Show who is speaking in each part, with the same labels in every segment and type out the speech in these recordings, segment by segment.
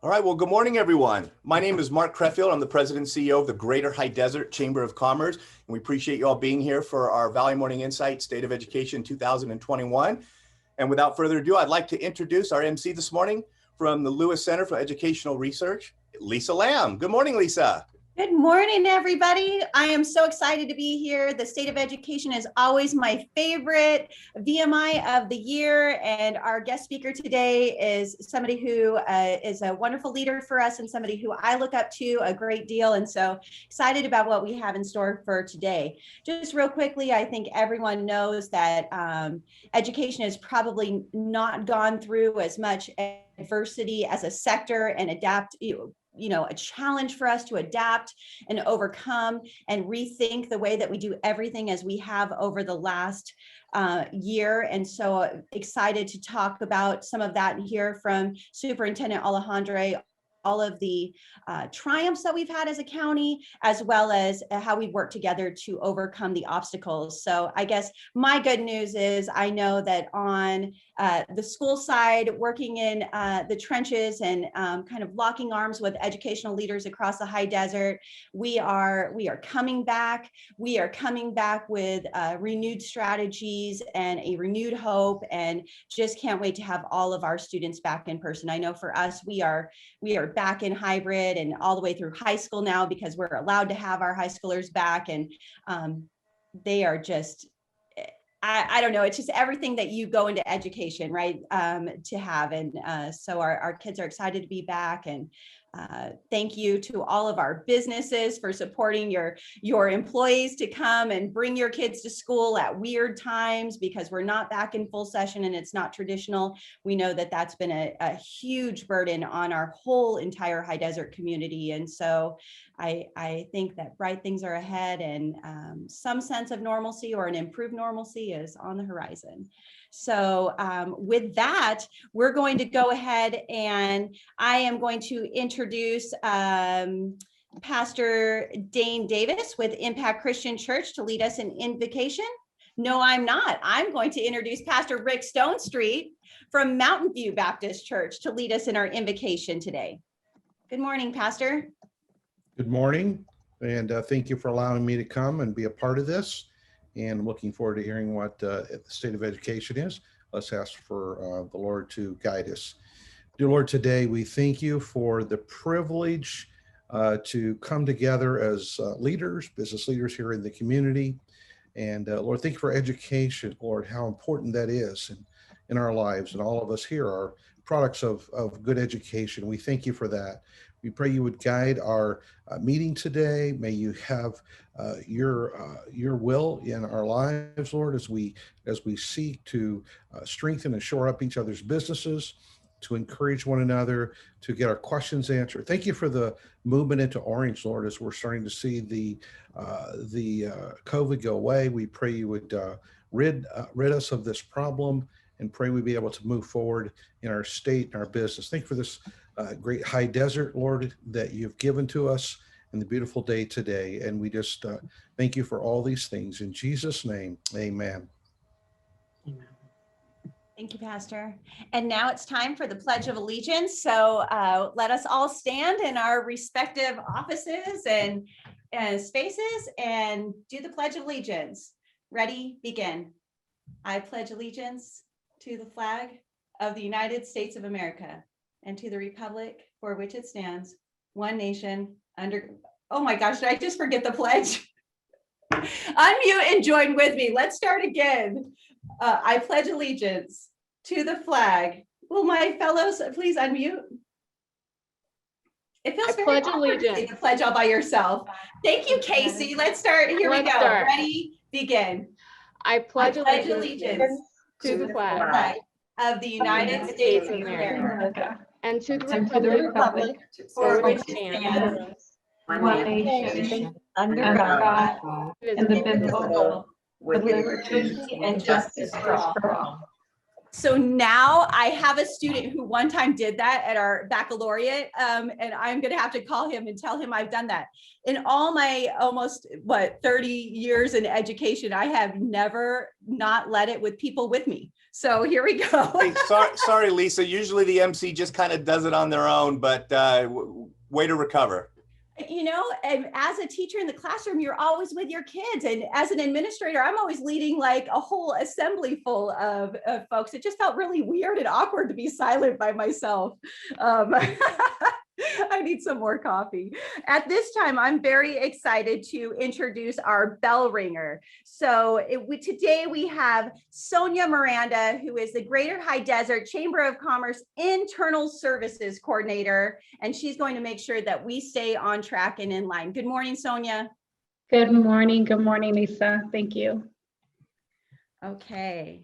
Speaker 1: All right, well, good morning, everyone. My name is Mark Creffield. I'm the President and CEO of the Greater High Desert Chamber of Commerce, and we appreciate you all being here for our Valley Morning Insight State of Education 2021. And without further ado, I'd like to introduce our MC this morning from the Lewis Center for Educational Research, Lisa Lamb. Good morning, Lisa.
Speaker 2: Good morning, everybody. I am so excited to be here. The State of Education is always my favorite VMI of the year. And our guest speaker today is somebody who is a wonderful leader for us and somebody who I look up to a great deal. And so excited about what we have in store for today. Just real quickly, I think everyone knows that education has probably not gone through as much adversity as a sector and a challenge for us to adapt and overcome and rethink the way that we do everything as we have over the last year. And so excited to talk about some of that and hear from Superintendent Alejandre, all of the triumphs that we've had as a county, as well as how we work together to overcome the obstacles. So I guess my good news is I know that on the school side, working in the trenches and kind of locking arms with educational leaders across the high desert, we are coming back. We are coming back with renewed strategies and a renewed hope, and just can't wait to have all of our students back in person. I know for us, we are back in hybrid and all the way through high school now because we're allowed to have our high schoolers back, and they are just, I don't know, it's just everything that you go into education, right, to have. And so our kids are excited to be back. And thank you to all of our businesses for supporting your employees to come and bring your kids to school at weird times because we're not back in full session and it's not traditional. We know that that's been a huge burden on our whole entire high desert community. And so I think that bright things are ahead, and some sense of normalcy or an improved normalcy is on the horizon. So with that, we're going to go ahead and I am going to introduce Pastor Dane Davis with Impact Christian Church to lead us in invocation. No, I'm not. I'm going to introduce Pastor Rick Stonestreet from Mountain View Baptist Church to lead us in our invocation today. Good morning, Pastor.
Speaker 3: Good morning, and thank you for allowing me to come and be a part of this. And looking forward to hearing what the state of education is. Let's ask for the Lord to guide us. Dear Lord, today we thank you for the privilege to come together as leaders, business leaders here in the community. And Lord, thank you for education, Lord, how important that is in our lives. And all of us here are products of good education. We thank you for that. We pray you would guide our meeting today. May you have your will in our lives, Lord, as we seek to strengthen and shore up each other's businesses, to encourage one another, to get our questions answered. Thank you for the movement into Orange, Lord, as we're starting to see the COVID go away. We pray you would rid us of this problem, and pray we be able to move forward in our state and our business. Thank you for this great high desert, Lord, that you've given to us in the beautiful day today. And we just thank you for all these things. In Jesus' name, amen.
Speaker 2: Amen. Thank you, Pastor. And now it's time for the Pledge of Allegiance. So let us all stand in our respective offices and spaces and do the Pledge of Allegiance. Ready, begin. I pledge allegiance to the flag of the United States of America and to the republic for which it stands, one nation under, oh my gosh, did I just forget the pledge? Unmute and join with me. Let's start again. I pledge allegiance to the flag. Will my fellows please unmute? It feels very awkward to say the pledge all by yourself. Thank you, Casey. Let's start. Here we go. Ready, begin.
Speaker 4: I pledge allegiance to the flag
Speaker 2: of the United States of America
Speaker 4: and to the republic for which it stands, one nation, under God, indivisible, with liberty and justice for all.
Speaker 2: So now I have a student who one time did that at our baccalaureate, and I'm going to have to call him and tell him I've done that. In all my almost 30 years in education, I have never not led it with people with me. So here we go.
Speaker 1: Hey, sorry, Lisa. Usually the MC just kind of does it on their own, but way to recover.
Speaker 2: You know, and as a teacher in the classroom, you're always with your kids. And as an administrator, I'm always leading like a whole assembly full of folks. It just felt really weird and awkward to be silent by myself. I need some more coffee. At this time, I'm very excited to introduce our bell ringer. So today we have Sonia Miranda, who is the Greater High Desert Chamber of Commerce Internal Services Coordinator, and she's going to make sure that we stay on track and in line. Good morning, Sonia.
Speaker 4: Good morning. Good morning, Lisa. Thank you.
Speaker 2: Okay.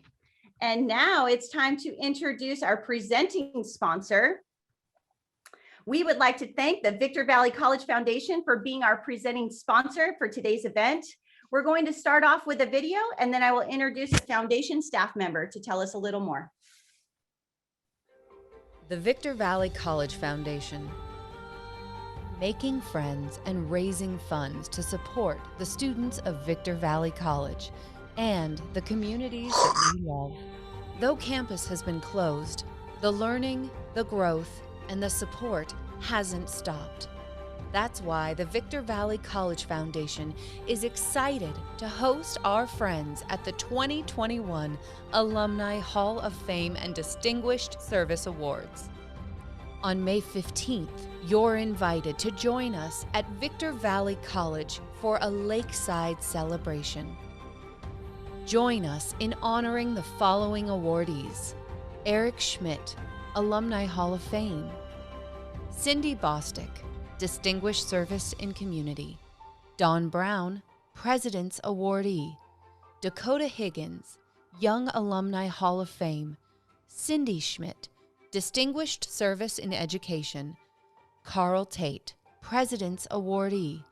Speaker 2: And now it's time to introduce our presenting sponsor. We would like to thank the Victor Valley College Foundation for being our presenting sponsor for today's event. We're going to start off with a video, and then I will introduce a foundation staff member to tell us a little more.
Speaker 5: The Victor Valley College Foundation. Making friends and raising funds to support the students of Victor Valley College and the communities that we love. Though campus has been closed, the learning, the growth, and the support hasn't stopped. That's why the Victor Valley College Foundation is excited to host our friends at the 2021 Alumni Hall of Fame and Distinguished Service Awards. On May 15th, you're invited to join us at Victor Valley College for a lakeside celebration. Join us in honoring the following awardees: Eric Schmidt, Alumni Hall of Fame; Cindy Bostick, Distinguished Service in Community; Don Brown, President's Awardee; Dakota Higgins, Young Alumni Hall of Fame; Cindy Schmidt, Distinguished Service in Education; Carl Tate, President's Awardee.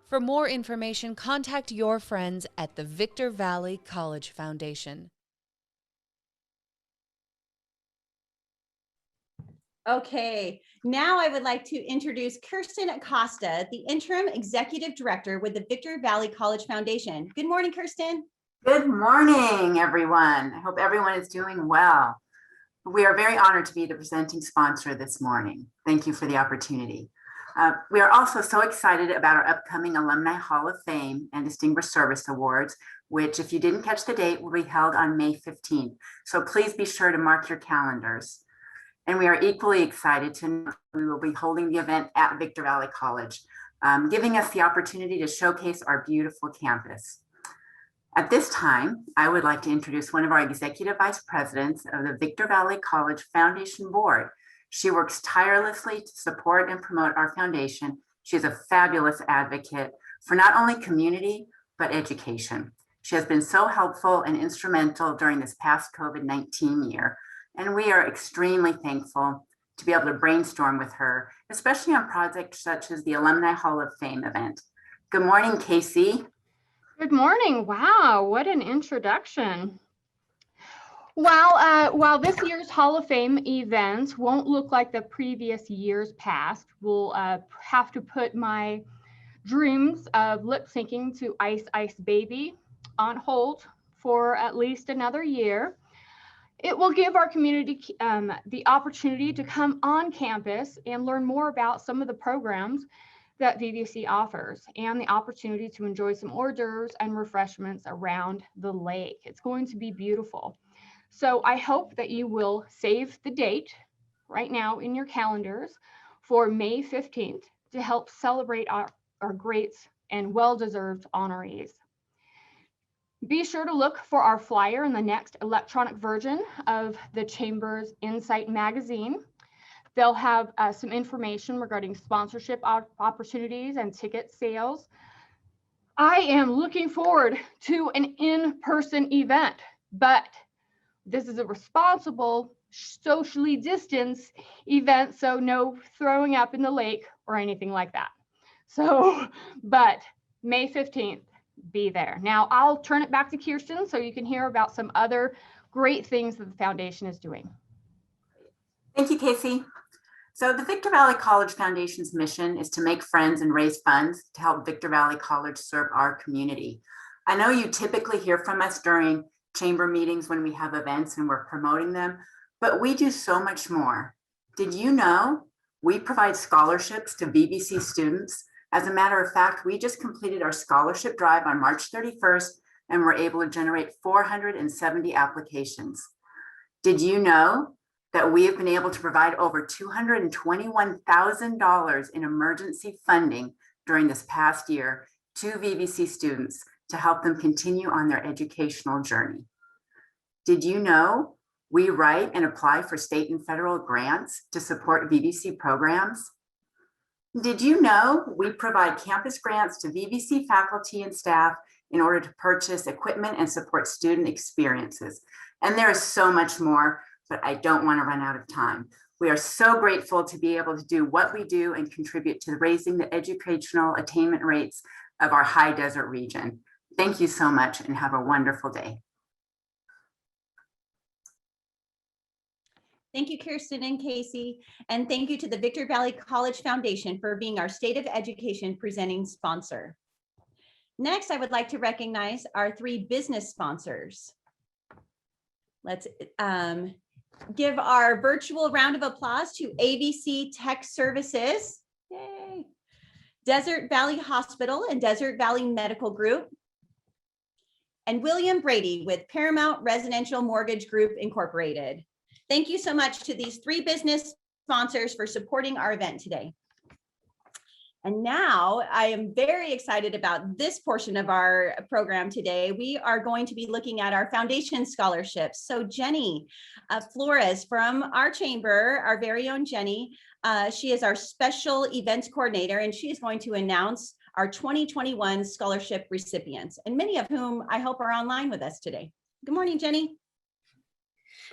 Speaker 5: For more information, contact your friends at the Victor Valley College Foundation.
Speaker 2: Okay, now I would like to introduce Kirsten Acosta, the Interim Executive Director with the Victor Valley College Foundation. Good morning, Kirsten.
Speaker 6: Good morning, everyone. I hope everyone is doing well. We are very honored to be the presenting sponsor this morning. Thank you for the opportunity. We are also so excited about our upcoming Alumni Hall of Fame and Distinguished Service Awards, which, if you didn't catch the date, will be held on May 15th. So please be sure to mark your calendars. And we are equally excited to know we will be holding the event at Victor Valley College, giving us the opportunity to showcase our beautiful campus. At this time, I would like to introduce one of our Executive Vice Presidents of the Victor Valley College Foundation Board. She works tirelessly to support and promote our foundation. She is a fabulous advocate for not only community, but education. She has been so helpful and instrumental during this past COVID-19 year, and we are extremely thankful to be able to brainstorm with her, especially on projects such as the Alumni Hall of Fame event. Good morning, Casey.
Speaker 7: Good morning. Wow, what an introduction. While this year's Hall of Fame event won't look like the previous years past, we'll have to put my dreams of lip syncing to Ice Ice Baby on hold for at least another year. It will give our community the opportunity to come on campus and learn more about some of the programs that VVC offers and the opportunity to enjoy some hors d'oeuvres and refreshments around the lake. It's going to be beautiful. So I hope that you will save the date right now in your calendars for May 15th to help celebrate our great and well-deserved honorees. Be sure to look for our flyer in the next electronic version of the Chamber's Insight magazine. They'll have some information regarding sponsorship opportunities and ticket sales. I am looking forward to an in-person event, but this is a responsible, socially distanced event, so no throwing up in the lake or anything like that. So, but May 15th, be there. Now I'll turn it back to Kirsten so you can hear about some other great things that the foundation is doing.
Speaker 6: Thank you, Casey. So the Victor Valley College Foundation's mission is to make friends and raise funds to help Victor Valley College serve our community. I know you typically hear from us during chamber meetings when we have events and we're promoting them, but we do so much more. Did you know we provide scholarships to VBC students? As a matter of fact, we just completed our scholarship drive on March 31st and were able to generate 470 applications. Did you know that we have been able to provide over $221,000 in emergency funding during this past year to VBC students to help them continue on their educational journey? Did you know we write and apply for state and federal grants to support VBC programs? Did you know we provide campus grants to VBC faculty and staff in order to purchase equipment and support student experiences? And there is so much more, but I don't want to run out of time. We are so grateful to be able to do what we do and contribute to raising the educational attainment rates of our high desert region. Thank you so much and have a wonderful day.
Speaker 2: Thank you, Kirsten and Casey. And thank you to the Victor Valley College Foundation for being our State of Education presenting sponsor. Next, I would like to recognize our 3 business sponsors. Let's give our virtual round of applause to ABC Tech Services, yay, Desert Valley Hospital and Desert Valley Medical Group, and William Brady with Paramount Residential Mortgage Group Incorporated. Thank you so much to these 3 business sponsors for supporting our event today. And now I am very excited about this portion of our program today. We are going to be looking at our foundation scholarships. So Jenny Flores from our chamber, our very own Jenny, she is our special events coordinator, and she is going to announce our 2021 scholarship recipients, and many of whom I hope are online with us today. Good morning, Jenny.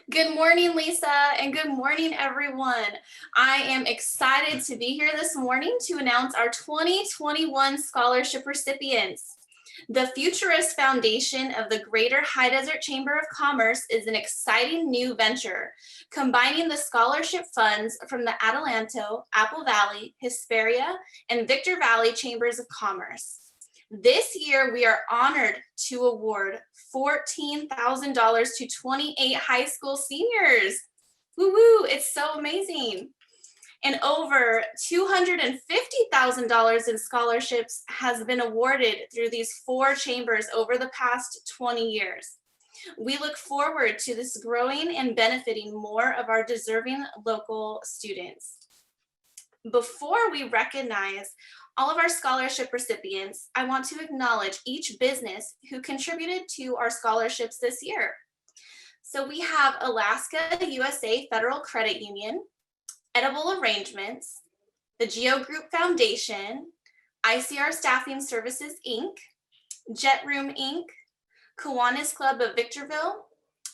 Speaker 8: Good morning, Lisa, and good morning, everyone. I am excited to be here this morning to announce our 2021 scholarship recipients. The Futurist Foundation of the Greater High Desert Chamber of Commerce is an exciting new venture, combining the scholarship funds from the Adelanto, Apple Valley, Hesperia, and Victor Valley Chambers of Commerce. This year, we are honored to award $14,000 to 28 high school seniors. Woo woo, it's so amazing. And over $250,000 in scholarships has been awarded through these 4 chambers over the past 20 years. We look forward to this growing and benefiting more of our deserving local students. Before we recognize all of our scholarship recipients, I want to acknowledge each business who contributed to our scholarships this year. So we have Alaska USA Federal Credit Union, Edible Arrangements, the Geo Group Foundation, ICR Staffing Services, Inc., Jet Room, Inc., Kiwanis Club of Victorville,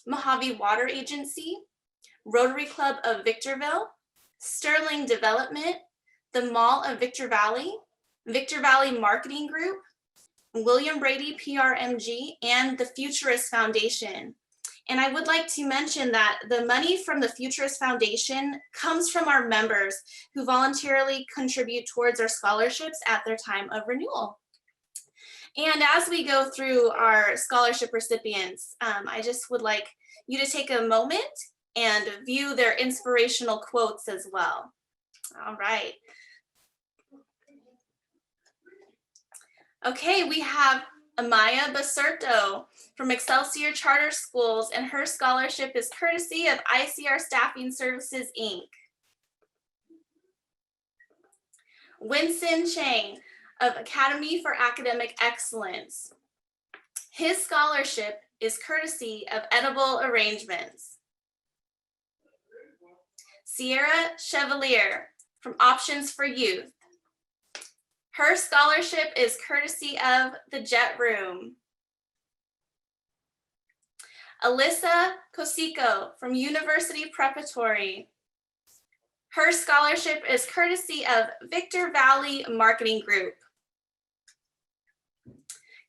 Speaker 8: Mojave Water Agency, Rotary Club of Victorville, Sterling Development, the Mall of Victor Valley Marketing Group, William Brady PRMG, and the Futurist Foundation. And I would like to mention that the money from the Futurist Foundation comes from our members who voluntarily contribute towards our scholarships at their time of renewal. And as we go through our scholarship recipients, I just would like you to take a moment and view their inspirational quotes as well. All right. Okay, we have Amaya Baserto from Excelsior Charter Schools, and her scholarship is courtesy of ICR Staffing Services, Inc. Winston Chang of Academy for Academic Excellence. His scholarship is courtesy of Edible Arrangements. Sierra Chevalier from Options for Youth. Her scholarship is courtesy of the Jet Room. Alyssa Cosico from University Preparatory. Her scholarship is courtesy of Victor Valley Marketing Group.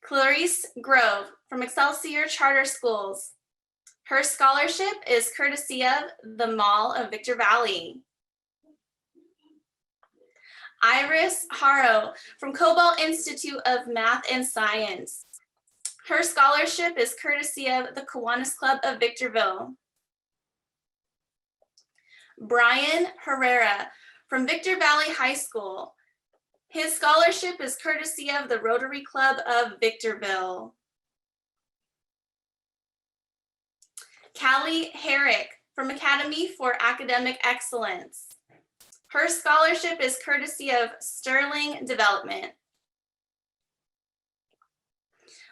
Speaker 8: Clarice Grove from Excelsior Charter Schools. Her scholarship is courtesy of the Mall of Victor Valley. Iris Haro from Cobalt Institute of Math and Science. Her scholarship is courtesy of the Kiwanis Club of Victorville. Brian Herrera from Victor Valley High School. His scholarship is courtesy of the Rotary Club of Victorville. Callie Herrick from Academy for Academic Excellence. Her scholarship is courtesy of Sterling Development.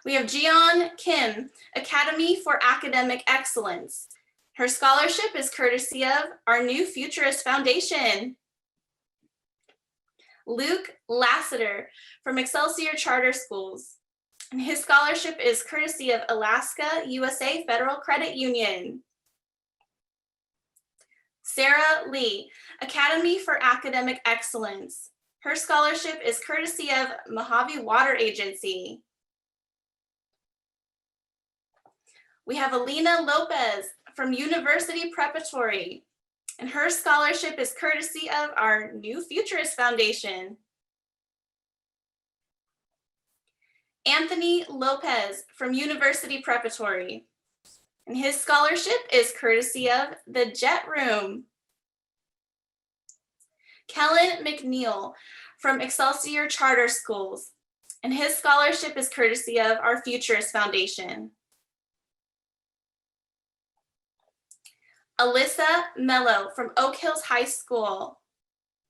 Speaker 8: We have Jeon Kim, Academy for Academic Excellence. Her scholarship is courtesy of our New Futurist Foundation. Luke Lassiter from Excelsior Charter Schools. And his scholarship is courtesy of Alaska USA Federal Credit Union. Sarah Lee, Academy for Academic Excellence. Her scholarship is courtesy of Mojave Water Agency. We have Alina Lopez from University Preparatory, and her scholarship is courtesy of our New Futurist Foundation. Anthony Lopez from University Preparatory, and his scholarship is courtesy of the Jet Room. Kellen McNeil from Excelsior Charter Schools, and his scholarship is courtesy of our Futurist Foundation. Alyssa Mello from Oak Hills High School.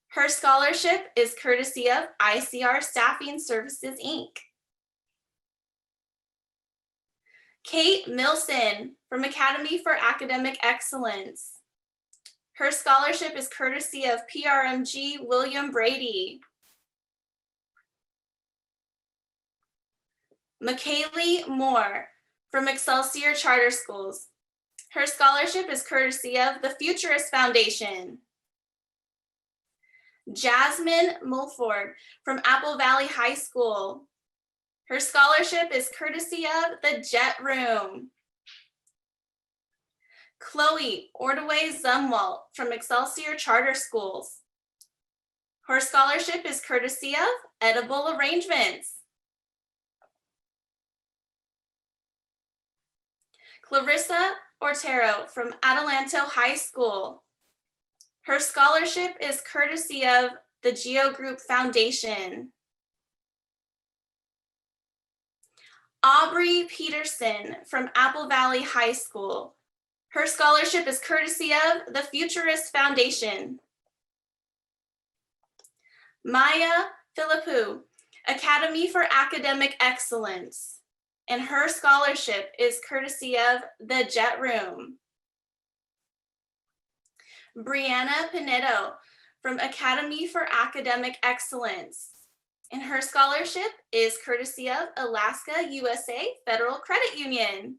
Speaker 8: Her scholarship is courtesy of ICR Staffing Services, Inc. Kate Milson from Academy for Academic Excellence. Her scholarship is courtesy of PRMG William Brady. McKaylee Moore from Excelsior Charter Schools. Her scholarship is courtesy of the Futurist Foundation. Jasmine Mulford from Apple Valley High School. Her scholarship is courtesy of the Jet Room. Chloe Ordway Zumwalt from Excelsior Charter Schools. Her scholarship is courtesy of Edible Arrangements. Clarissa Ortero from Adelanto High School. Her scholarship is courtesy of the Geo Group Foundation. Aubrey Peterson from Apple Valley High School. Her scholarship is courtesy of the Futurist Foundation. Maya Philippou, Academy for Academic Excellence, and her scholarship is courtesy of the Jet Room. Brianna Pinedo from Academy for Academic Excellence, and her scholarship is courtesy of Alaska USA Federal Credit Union.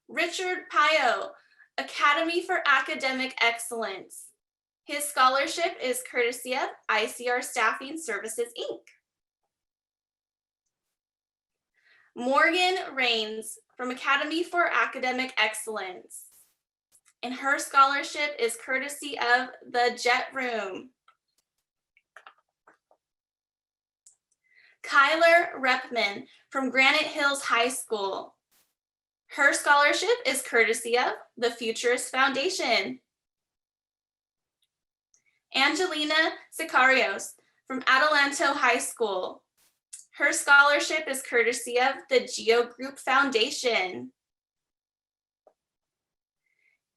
Speaker 8: Richard Pio, Academy for Academic Excellence. His scholarship is courtesy of ICR Staffing Services, Inc. Morgan Rains from Academy for Academic Excellence, and her scholarship is courtesy of the Jet Room. Kyler Repman from Granite Hills High School. Her scholarship is courtesy of the Futurist Foundation. Angelina Sicarios from Adelanto High School. Her scholarship is courtesy of the Geo Group Foundation.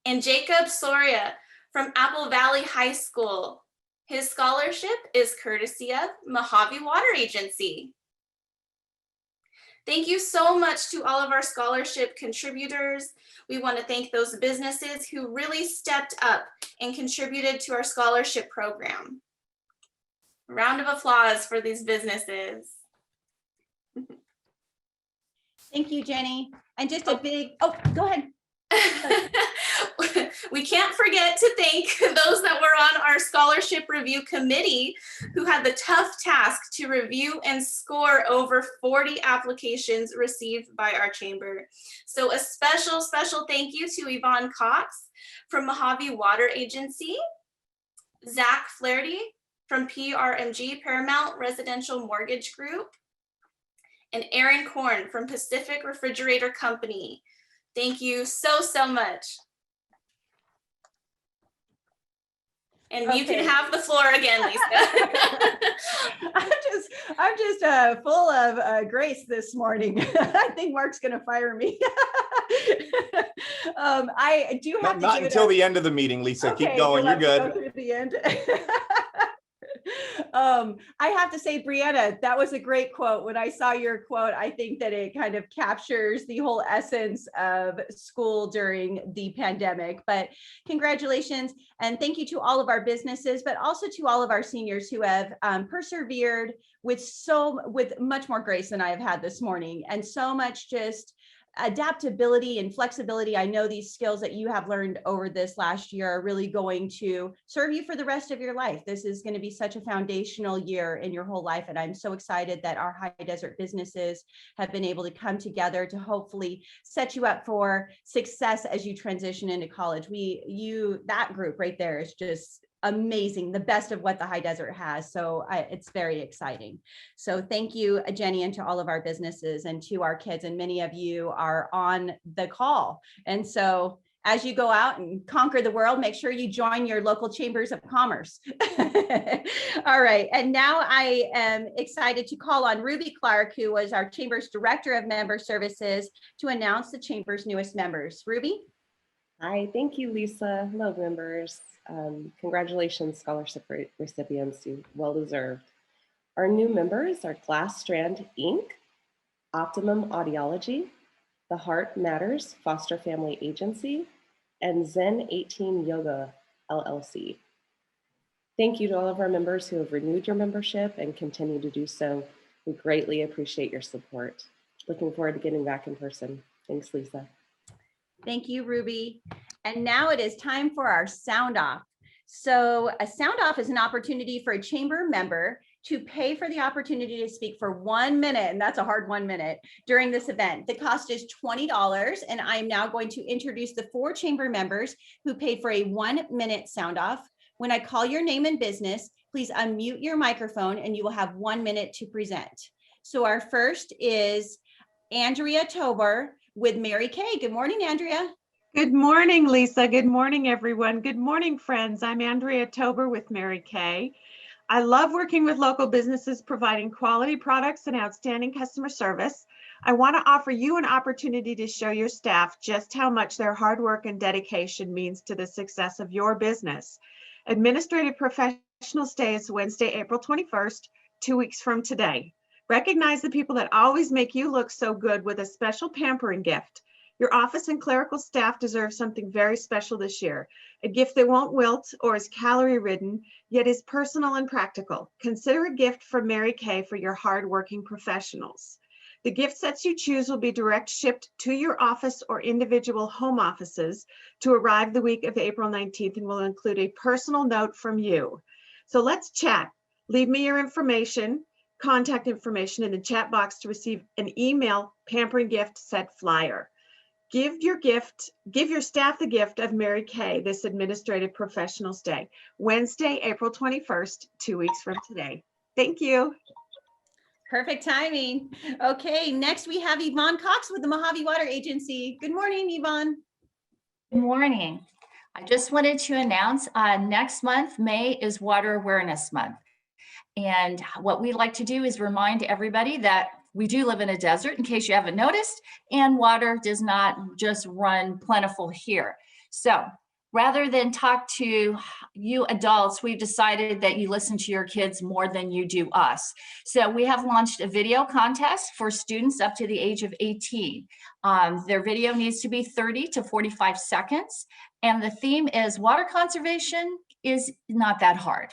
Speaker 8: And Jacob Soria from Apple Valley High School. His scholarship is courtesy of Mojave Water Agency. Thank you so much to all of our scholarship contributors. We want to thank those businesses who really stepped up and contributed to our scholarship program. Round of applause for these businesses.
Speaker 2: Thank you, Jenny. And just a big, oh, go ahead.
Speaker 8: We can't forget to thank those that were on our scholarship review committee, who had the tough task to review and score over 40 applications received by our chamber. So a special thank you to Yvonne Cox from Mojave Water Agency, Zach Flaherty from PRMG, Paramount Residential Mortgage Group, and Aaron Korn from Pacific Refrigerator Company. Thank you so much. And you can have the floor again, Lisa.
Speaker 2: I'm just full of grace this morning. I think Mark's going to fire me. I do have
Speaker 1: not until the end of the meeting, Lisa.
Speaker 2: Okay,
Speaker 1: keep going. You're good.
Speaker 2: Go through the end. I have to say, Brianna, that was a great quote. When I saw your quote, I think that it kind of captures the whole essence of school during the pandemic. But congratulations, and thank you to all of our businesses, but also to all of our seniors who have persevered with much more grace than I have had this morning, and so much just adaptability and flexibility. I know these skills that you have learned over this last year are really going to serve you for the rest of your life. This is going to be such a foundational year in your whole life. And I'm so excited that our high desert businesses have been able to come together to hopefully set you up for success as you transition into college. That group right there is just amazing, the best of what the high desert has. So it's very exciting. So thank you, Jenny, and to all of our businesses and to our kids. And many of you are on the call. And so as you go out and conquer the world, make sure you join your local chambers of commerce. All right. And now I am excited to call on Ruby Clark, who was our chamber's director of member services, to announce the chamber's newest members. Ruby?
Speaker 9: Hi, thank you, Lisa. Hello, members. Congratulations, scholarship recipients. You well deserved. Our new members are Glass Strand Inc., Optimum Audiology, The Heart Matters Foster Family Agency, and Zen 18 Yoga LLC. Thank you to all of our members who have renewed your membership and continue to do so. We greatly appreciate your support. Looking forward to getting back in person. Thanks, Lisa.
Speaker 2: Thank you, Ruby. And now it is time for our sound off. So a sound off is an opportunity for a chamber member to pay for the opportunity to speak for 1 minute, and that's a hard 1 minute, during this event. The cost is $20, and I'm now going to introduce the 4 chamber members who paid for a 1 minute sound off. When I call your name and business, please unmute your microphone and you will have 1 minute to present. So our first is Andrea Tober with Mary Kay. Good morning, Andrea.
Speaker 10: Good morning, Lisa. Good morning, everyone. Good morning, friends. I'm Andrea Tober with Mary Kay. I love working with local businesses, providing quality products and outstanding customer service. I want to offer you an opportunity to show your staff just how much their hard work and dedication means to the success of your business. Administrative Professionals Day is Wednesday, April 21st, 2 weeks from today. Recognize the people that always make you look so good with a special pampering gift. Your office and clerical staff deserve something very special this year, a gift that won't wilt or is calorie-ridden, yet is personal and practical. Consider a gift from Mary Kay for your hard-working professionals. The gift sets you choose will be direct shipped to your office or individual home offices to arrive the week of April 19th and will include a personal note from you. So let's chat. Leave me your information, contact information in the chat box to receive an email pampering gift set flyer. Give your staff the gift of Mary Kay this Administrative Professionals Day, Wednesday, April 21st, 2 weeks from today. Thank you.
Speaker 2: Perfect timing. Okay, next we have Yvonne Cox with the Mojave Water Agency. Good morning, Yvonne.
Speaker 4: Good morning. I just wanted to announce next month, May is Water Awareness Month. And what we like to do is remind everybody that we do live in a desert, in case you haven't noticed, and water does not just run plentiful here. So rather than talk to you adults, we've decided that you listen to your kids more than you do us. So we have launched a video contest for students up to the age of 18. Their video needs to be 30 to 45 seconds. And the theme is water conservation is not that hard.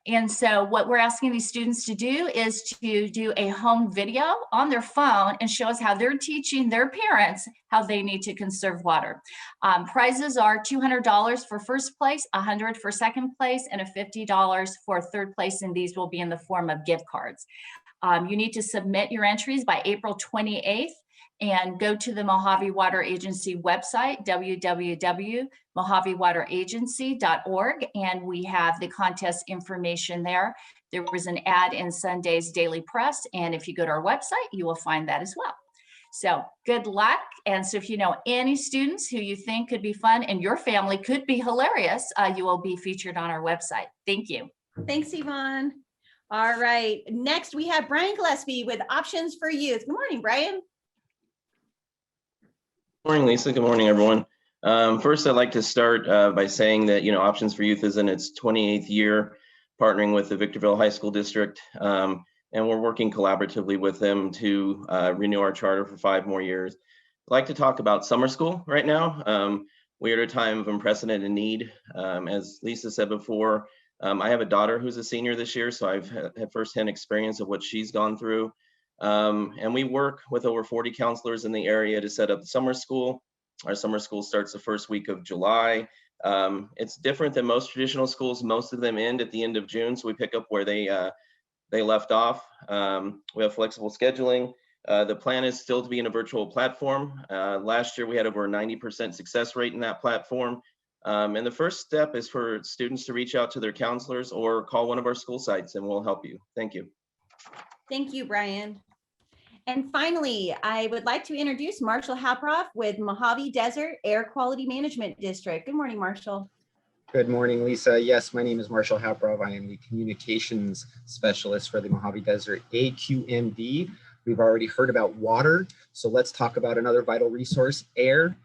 Speaker 4: And so what we're asking these students to do is to do a home video on their phone and show us how they're teaching their parents how they need to conserve water. Prizes are $200 for first place, $100 for second place, and $50 for third place. And these will be in the form of gift cards. You need to submit your entries by April 28th. And go to the Mojave Water Agency website, www.mojavewateragency.org, and we have the contest information there. There was an ad in Sunday's Daily Press, and if you go to our website, you will find that as well. So good luck. And so if you know any students who you think could be fun and your family could be hilarious, you will be featured on our website. Thank you.
Speaker 2: Thanks, Yvonne. All right, next we have Brian Gillespie with Options for Youth. Good morning, Brian.
Speaker 11: Good morning, Lisa. Good morning, everyone. First, I'd like to start by saying that, Options for Youth is in its 28th year, partnering with the Victorville High School District, and we're working collaboratively with them to renew our charter for 5 more years. I'd like to talk about summer school right now. We are at a time of unprecedented need. As Lisa said before, I have a daughter who's a senior this year, so I've had firsthand experience of what she's gone through. And we work with over 40 counselors in the area to set up the summer school. Our summer school starts the first week of July. It's different than most traditional schools. Most of them end at the end of June, so we pick up where they left off. We have flexible scheduling. The plan is still to be in a virtual platform. Last year, we had over a 90% success rate in that platform. And the first step is for students to reach out to their counselors or call one of our school sites, and we'll help you. Thank you.
Speaker 2: Thank you, Brian. And finally, I would like to introduce Marshall Haproff with Mojave Desert Air Quality Management District. Good morning, Marshall.
Speaker 12: Good morning, Lisa. Yes, my name is Marshall Haproff. I am the communications specialist for the Mojave Desert AQMD. We've already heard about water, so let's talk about another vital resource, air.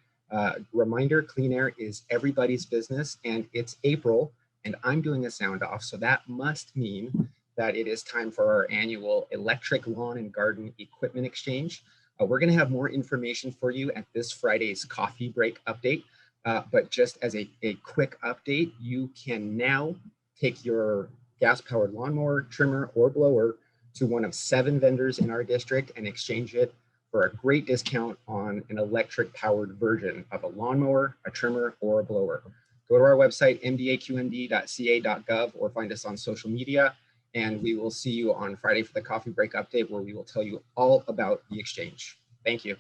Speaker 12: Reminder, clean air is everybody's business, and it's April, and I'm doing a sound off, so that must mean that it is time for our annual electric lawn and garden equipment exchange. We're going to have more information for you at this Friday's coffee break update. But just as a quick update, you can now take your gas-powered lawnmower, trimmer, or blower to one of 7 vendors in our district and exchange it for a great discount on an electric-powered version of a lawnmower, a trimmer, or a blower. Go to our website, mdaqmd.ca.gov, or find us on social media. And we will see you on Friday for the coffee break update, where we will tell you all about the exchange. Thank you.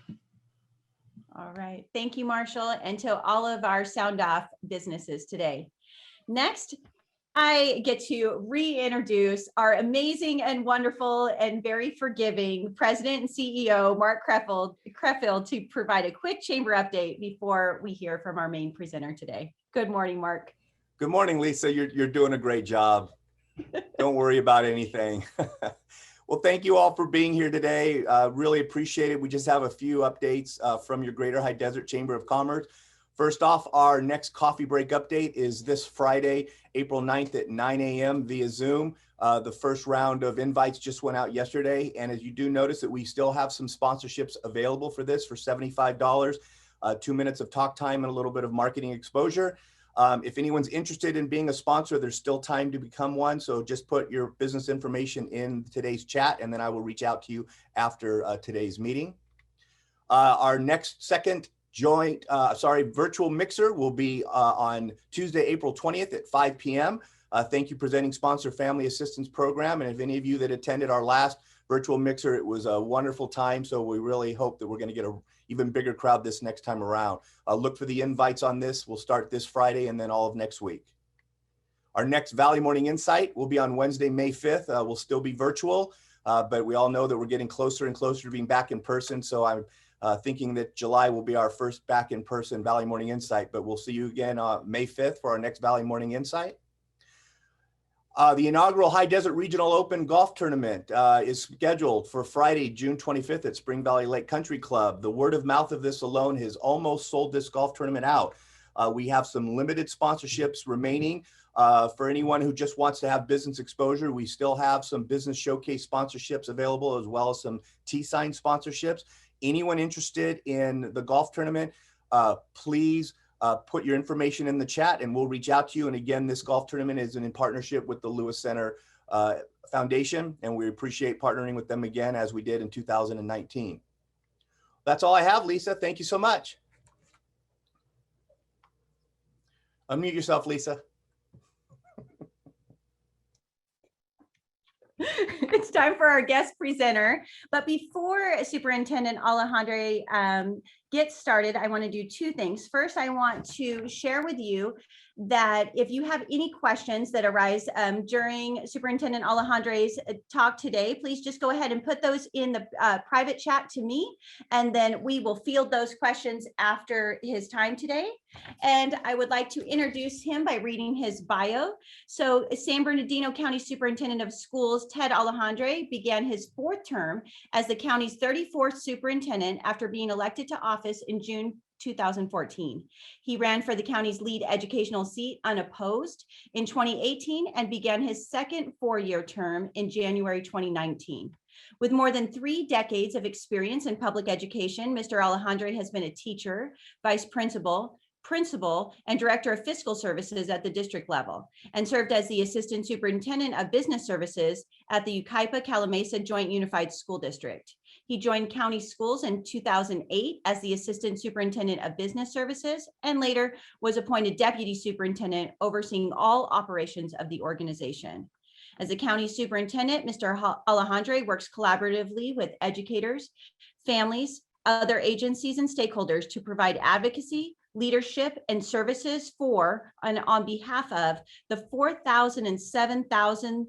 Speaker 2: All right. Thank you, Marshall, and to all of our sound off businesses today. Next, I get to reintroduce our amazing and wonderful and very forgiving President and CEO, Mark Creffield, to provide a quick chamber update before we hear from our main presenter today. Good morning, Mark.
Speaker 1: Good morning, Lisa. You're doing a great job. Don't worry about anything. Well, thank you all for being here today. Really appreciate it. We just have a few updates from your Greater High Desert Chamber of Commerce. First off, our next coffee break update is this Friday, April 9th at 9 a.m. via Zoom. The first round of invites just went out yesterday. And as you do notice that we still have some sponsorships available for this for $75, 2 minutes of talk time and a little bit of marketing exposure. If anyone's interested in being a sponsor, there's still time to become one. So just put your business information in today's chat, and then I will reach out to you after today's meeting. Our next second virtual mixer will be on Tuesday, April 20th at 5 p.m. Thank you, presenting sponsor Family Assistance Program. And if any of you that attended our last virtual mixer, it was a wonderful time. So we really hope that we're going to get an even bigger crowd this next time around. Look for the invites on this. We'll start this Friday and then all of next week. Our next Valley Morning Insight will be on Wednesday, May 5th. We'll still be virtual, but we all know that we're getting closer and closer to being back in person. So I'm thinking that July will be our first back in person Valley Morning Insight, but we'll see you again May 5th for our next Valley Morning Insight. The inaugural High Desert Regional Open Golf Tournament is scheduled for Friday, June 25th at Spring Valley Lake Country Club. The word of mouth of this alone has almost sold this golf tournament out. We have some limited sponsorships remaining. For anyone who just wants to have business exposure, we still have some business showcase sponsorships available, as well as some T-sign sponsorships. anyone interested in the golf tournament, please put your information in the chat and we'll reach out to you. And again, this golf tournament is in partnership with the Lewis Center Foundation, and we appreciate partnering with them again as we did in 2019. That's all I have, Lisa. Thank you so much. Unmute yourself, Lisa.
Speaker 2: It's time for our guest presenter. But before Superintendent Alejandre gets started, I want to do two things. First, I want to share with you that if you have any questions that arise during Superintendent Alejandre's talk today, please just go ahead and put those in the private chat to me, and then we will field those questions after his time today. And I would like to introduce him by reading his bio. So San Bernardino County Superintendent of Schools, Ted Alejandre, began his fourth term as the county's 34th superintendent after being elected to office in June 2014. He ran for the county's lead educational seat unopposed in 2018 and began his second four-year term in January 2019. With more than 3 decades of experience in public education, Mr. Alejandre has been a teacher, vice principal, and director of fiscal services at the district level, and served as the assistant superintendent of business services at the Yucaipa-Calimesa Joint Unified School District. He joined county schools in 2008 as the assistant superintendent of business services, and later was appointed deputy superintendent overseeing all operations of the organization. As a county superintendent, Mr. Alejandre works collaboratively with educators, families, other agencies, and stakeholders to provide advocacy, leadership, and services for and on behalf of the 4,000 and 7,000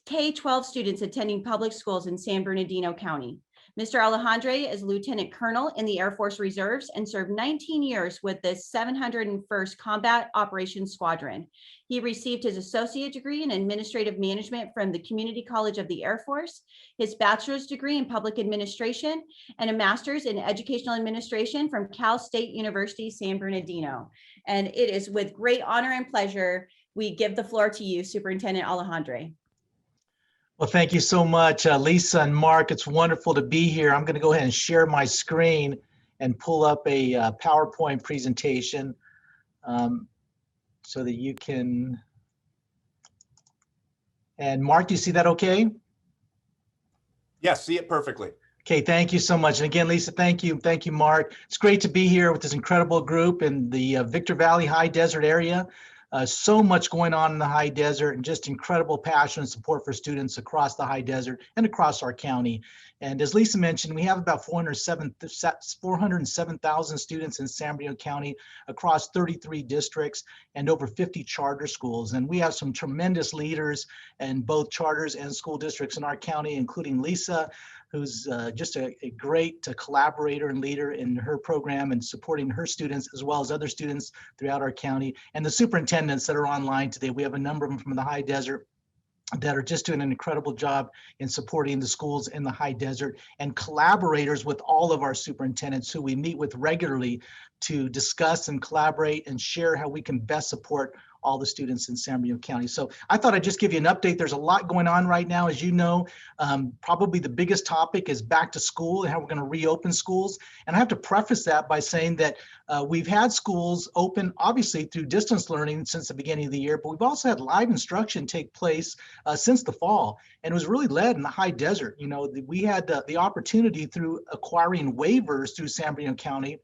Speaker 2: K-12 students attending public schools in San Bernardino County. Mr. Alejandre is Lieutenant Colonel in the Air Force Reserves and served 19 years with the 701st Combat Operations Squadron. He received his associate degree in administrative management from the Community College of the Air Force, his bachelor's degree in public administration, and a master's in educational administration from Cal State University, San Bernardino. And it is with great honor and pleasure we give the floor to you, Superintendent Alejandre.
Speaker 13: Well, thank you so much, Lisa and Mark. It's wonderful to be here. I'm going to go ahead and share my screen and pull up a PowerPoint presentation so that you can. And Mark, do you see that okay?
Speaker 1: Yes, see it perfectly.
Speaker 13: Okay, thank you so much. And again, Lisa, thank you. Thank you, Mark. It's great to be here with this incredible group in the Victor Valley High Desert area. So much going on in the high desert and just incredible passion and support for students across the high desert and across our county. And as Lisa mentioned, we have about 407,000 students in San Bernardino County across 33 districts and over 50 charter schools. And we have some tremendous leaders in both charters and school districts in our county, including Lisa, who's just a great collaborator and leader in her program and supporting her students as well as other students throughout our county, and the superintendents that are online today. We have a number of them from the high desert that are just doing an incredible job in supporting the schools in the high desert, and collaborators with all of our superintendents who we meet with regularly to discuss and collaborate and share how we can best support all the students in San Bernardino County. So I thought I'd just give you an update. There's a lot going on right now. As you know, probably the biggest topic is back to school and how we're going to reopen schools. And I have to preface that by saying that we've had schools open, obviously, through distance learning since the beginning of the year, but we've also had live instruction take place since the fall. And it was really led in the high desert. You know, we had the opportunity through acquiring waivers through San Bernardino County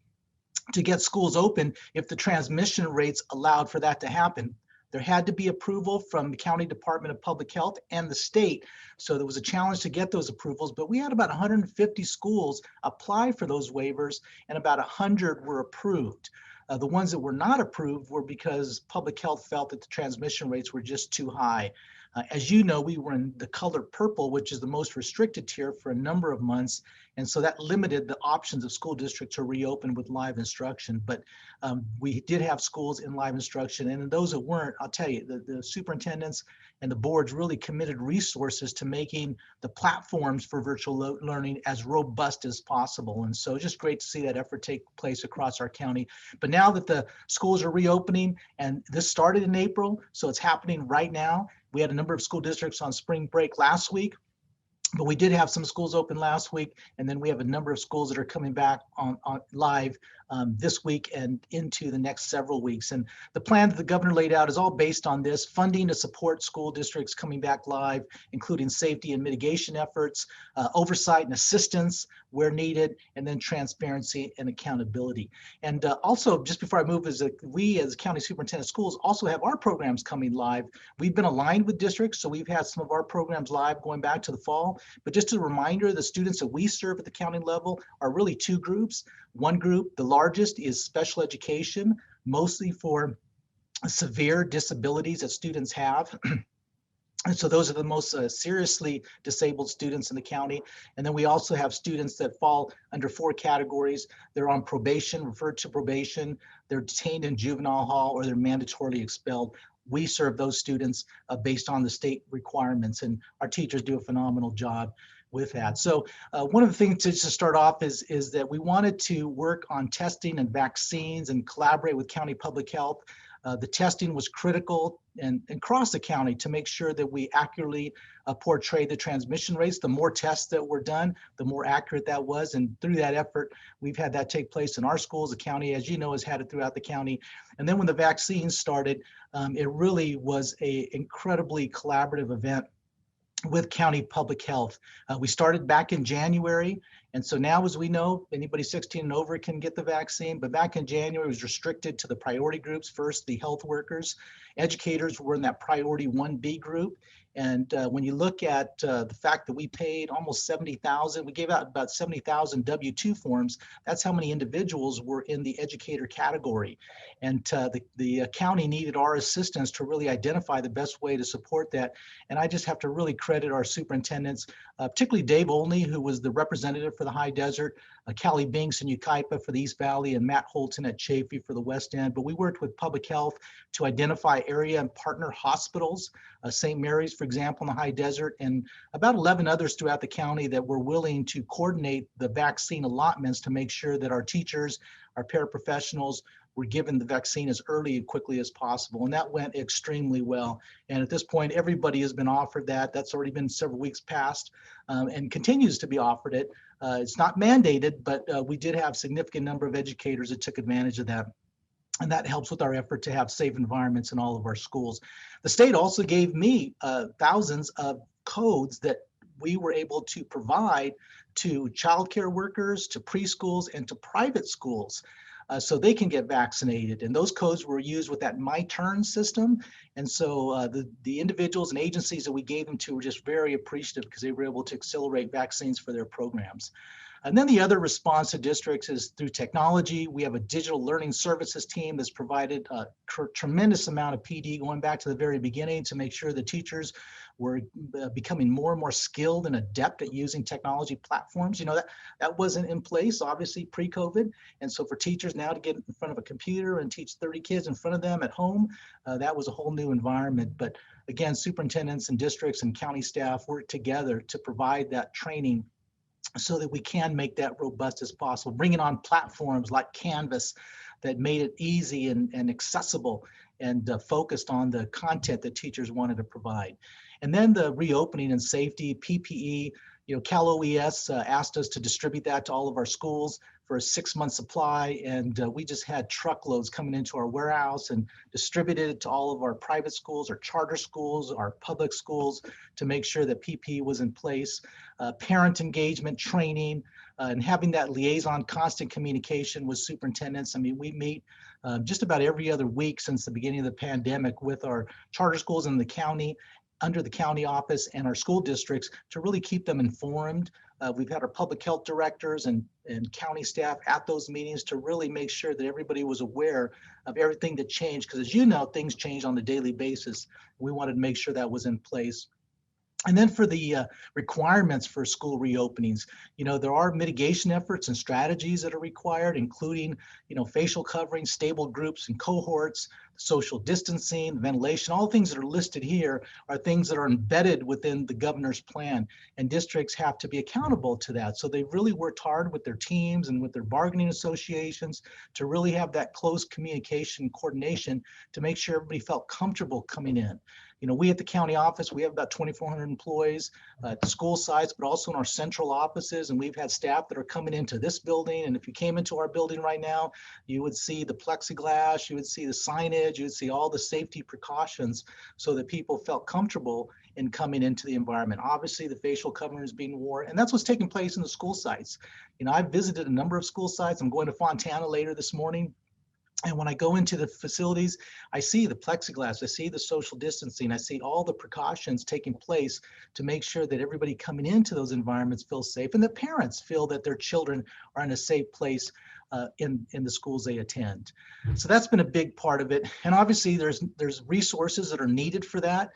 Speaker 13: to get schools open if the transmission rates allowed for that to happen. There had to be approval from the County Department of Public Health and the state. So there was a challenge to get those approvals, but we had about 150 schools apply for those waivers and about 100 were approved. The ones that were not approved were because public health felt that the transmission rates were just too high. As you know, we were in the color purple, which is the most restricted tier, for a number of months. And so that limited the options of school districts to reopen with live instruction. But we did have schools in live instruction. And those that weren't, I'll tell you, the superintendents and the boards really committed resources to making the platforms for virtual learning as robust as possible. And so just great to see that effort take place across our county. But now that the schools are reopening, and this started in April, so it's happening right now. We had a number of school districts on spring break last week. But we did have some schools open last week, and then we have a number of schools that are coming back on live this week and into the next several weeks. And the plan that the governor laid out is all based on this: funding to support school districts coming back live, including safety and mitigation efforts, oversight and assistance where needed, and then transparency and accountability. And also, just before I move, we as county superintendent of schools also have our programs coming live. We've been aligned with districts, so we've had some of our programs live going back to the fall. But just a reminder, the students that we serve at the county level are really two groups. One group, the largest, is special education, mostly for severe disabilities that students have. And so those are the most seriously disabled students in the county. And then we also have students that fall under 4 categories. They're on probation, referred to probation, they're detained in juvenile hall, or they're mandatorily expelled. We serve those students based on the state requirements, and our teachers do a phenomenal job with that. So one of the things to start off is that we wanted to work on testing and vaccines and collaborate with county public health. The testing was critical and across the county to make sure that we accurately portray the transmission rates. The more tests that were done, the more accurate that was. And through that effort, we've had that take place in our schools. The county, as you know, has had it throughout the county. And then when the vaccines started, it really was an incredibly collaborative event with county public health. We started back in January. And so now, as we know, anybody 16 and over can get the vaccine. But back in January, it was restricted to the priority groups. First, the health workers. Educators were in that priority 1B group. And when you look at the fact that we paid almost 70,000, we gave out about 70,000 W-2 forms. That's how many individuals were in the educator category. And the county needed our assistance to really identify the best way to support that. And I just have to really credit our superintendents, particularly Dave Olney, who was the representative for the High Desert, Callie Binks and Ukaipa for the East Valley, and Matt Holton at Chafee for the West End. But we worked with public health to identify area and partner hospitals, St. Mary's, for example, in the High Desert, and about 11 others throughout the county that were willing to coordinate the vaccine allotments to make sure that our teachers, our paraprofessionals, were given the vaccine as early and quickly as possible. And that went extremely well. And at this point, everybody has been offered that. That's already been several weeks past and continues to be offered it. It's not mandated, but we did have a significant number of educators that took advantage of that. And that helps with our effort to have safe environments in all of our schools. The state also gave me thousands of codes that we were able to provide to childcare workers, to preschools, and to private schools. So they can get vaccinated. And those codes were used with that My Turn system. And so the individuals and agencies that we gave them to were just very appreciative because they were able to accelerate vaccines for their programs. And then the other response to districts is through technology. We have a digital learning services team that's provided a tremendous amount of PD going back to the very beginning to make sure the teachers were becoming more and more skilled and adept at using technology platforms. You know, that wasn't in place, obviously, pre-COVID. And so for teachers now to get in front of a computer and teach 30 kids in front of them at home, that was a whole new environment. But again, superintendents and districts and county staff work together to provide that training so that we can make that robust as possible, bringing on platforms like Canvas that made it easy and accessible and focused on the content that teachers wanted to provide. And then the reopening and safety, PPE, you know, Cal OES asked us to distribute that to all of our schools for a 6-month supply. And we just had truckloads coming into our warehouse and distributed it to all of our private schools, our charter schools, our public schools to make sure that PPE was in place. Parent engagement training and having that liaison constant communication with superintendents. I mean, we meet just about every other week since the beginning of the pandemic with our charter schools in the county, under the county office, and our school districts to really keep them informed. We've had our public health directors and county staff at those meetings to really make sure that everybody was aware of everything that changed. Because as you know, things change on a daily basis. We wanted to make sure that was in place. And then for the requirements for school reopenings, you know, there are mitigation efforts and strategies that are required, including, you know, facial covering, stable groups and cohorts, social distancing, ventilation. All the things that are listed here are things that are embedded within the governor's plan, and districts have to be accountable to that. So they've really worked hard with their teams and with their bargaining associations to really have that close communication coordination to make sure everybody felt comfortable coming in. We at the county office, we have about 2,400 employees at the school sites, but also in our central offices. And we've had staff that are coming into this building. And if you came into our building right now, you would see the plexiglass, you would see the signage, you would see all the safety precautions so that people felt comfortable in coming into the environment. Obviously, the facial covering is being worn, and that's what's taking place in the school sites. I've visited a number of school sites. I'm going to Fontana later this morning. And when I go into the facilities, I see the plexiglass, I see the social distancing, I see all the precautions taking place to make sure that everybody coming into those environments feels safe, and the parents feel that their children are in a safe place in the schools they attend. So that's been a big part of it. And obviously there's resources that are needed for that.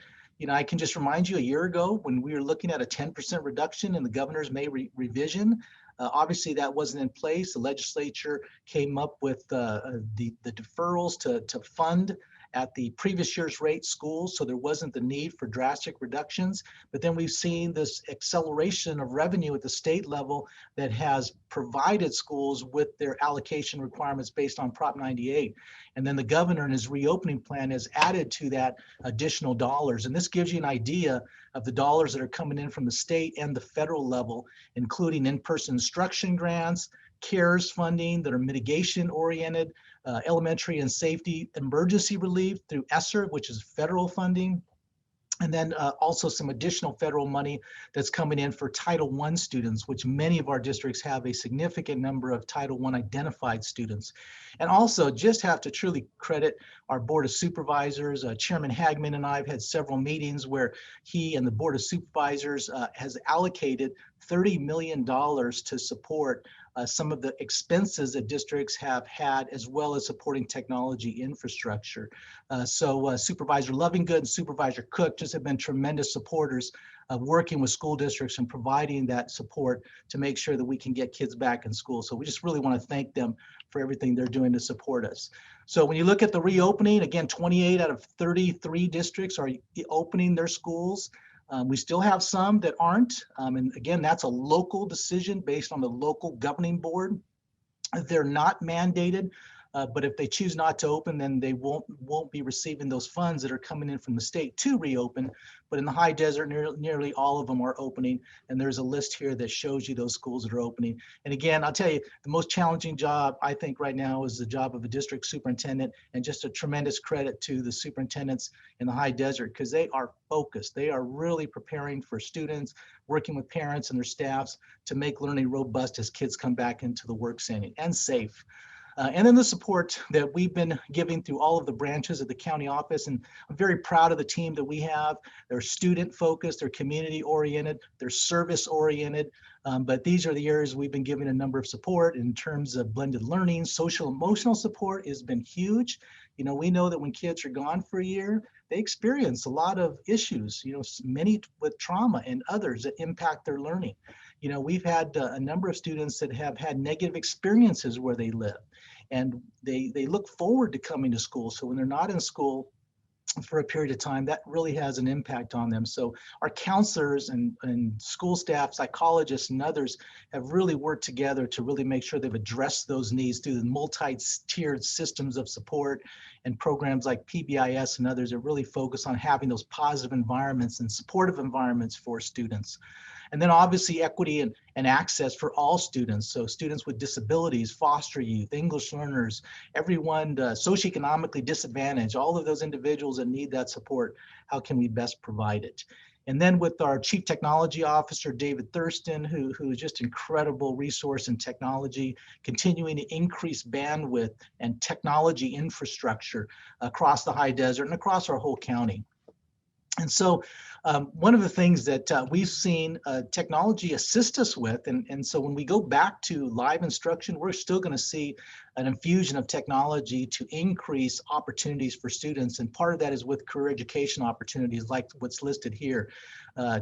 Speaker 13: I can just remind you, a year ago when we were looking at a 10% reduction in the governor's May revision, obviously that wasn't in place. The legislature came up with the deferrals to fund at the previous year's rate schools, so there wasn't the need for drastic reductions. But then we've seen this acceleration of revenue at the state level that has provided schools with their allocation requirements based on Prop 98. And then the governor in his reopening plan has added to that additional dollars. And this gives you an idea of the dollars that are coming in from the state and the federal level, including in-person instruction grants, CARES funding that are mitigation oriented, elementary and safety emergency relief through ESSER, which is federal funding, and then also some additional federal money that's coming in for Title I students, which many of our districts have a significant number of Title I identified students. And also just have to truly credit our Board of Supervisors. Chairman Hagman and I have had several meetings where he and the Board of Supervisors has allocated $30 million to support some of the expenses that districts have had, as well as supporting technology infrastructure. So Supervisor Lovingood and Supervisor Cook just have been tremendous supporters of working with school districts and providing that support to make sure that we can get kids back in school. So we just really want to thank them for everything they're doing to support us. So when you look at the reopening, again, 28 out of 33 districts are opening their schools. We still have some that aren't. And again, that's a local decision based on the local governing board. They're not mandated, but if they choose not to open, then they won't be receiving those funds that are coming in from the state to reopen. But in the high desert, nearly all of them are opening. And there's a list here that shows you those schools that are opening. And again, I'll tell you, the most challenging job I think right now is the job of a district superintendent, and just a tremendous credit to the superintendents in the high desert, because they are focused. They are really preparing for students, working with parents and their staffs to make learning robust as kids come back into the work setting and safe. And then the support that we've been giving through all of the branches of the county office. And I'm very proud of the team that we have. They're student focused, they're community oriented, they're service oriented. But these are the areas we've been giving a number of support in terms of blended learning. Social emotional support has been huge. We know that when kids are gone for a year, they experience a lot of issues, many with trauma and others that impact their learning. We've had a number of students that have had negative experiences where they live, and they look forward to coming to school. So when they're not in school for a period of time, that really has an impact on them. So our counselors and school staff, psychologists and others have really worked together to really make sure they've addressed those needs through the multi-tiered systems of support and programs like PBIS and others that really focus on having those positive environments and supportive environments for students. And then obviously equity and access for all students. So students with disabilities, foster youth, English learners, everyone socioeconomically disadvantaged, all of those individuals that need that support, how can we best provide it? And then with our Chief Technology Officer, David Thurston, who is just incredible resource in technology, continuing to increase bandwidth and technology infrastructure across the high desert and across our whole county. And so one of the things that we've seen technology assist us with, and so when we go back to live instruction, we're still going to see an infusion of technology to increase opportunities for students. And part of that is with career education opportunities like what's listed here.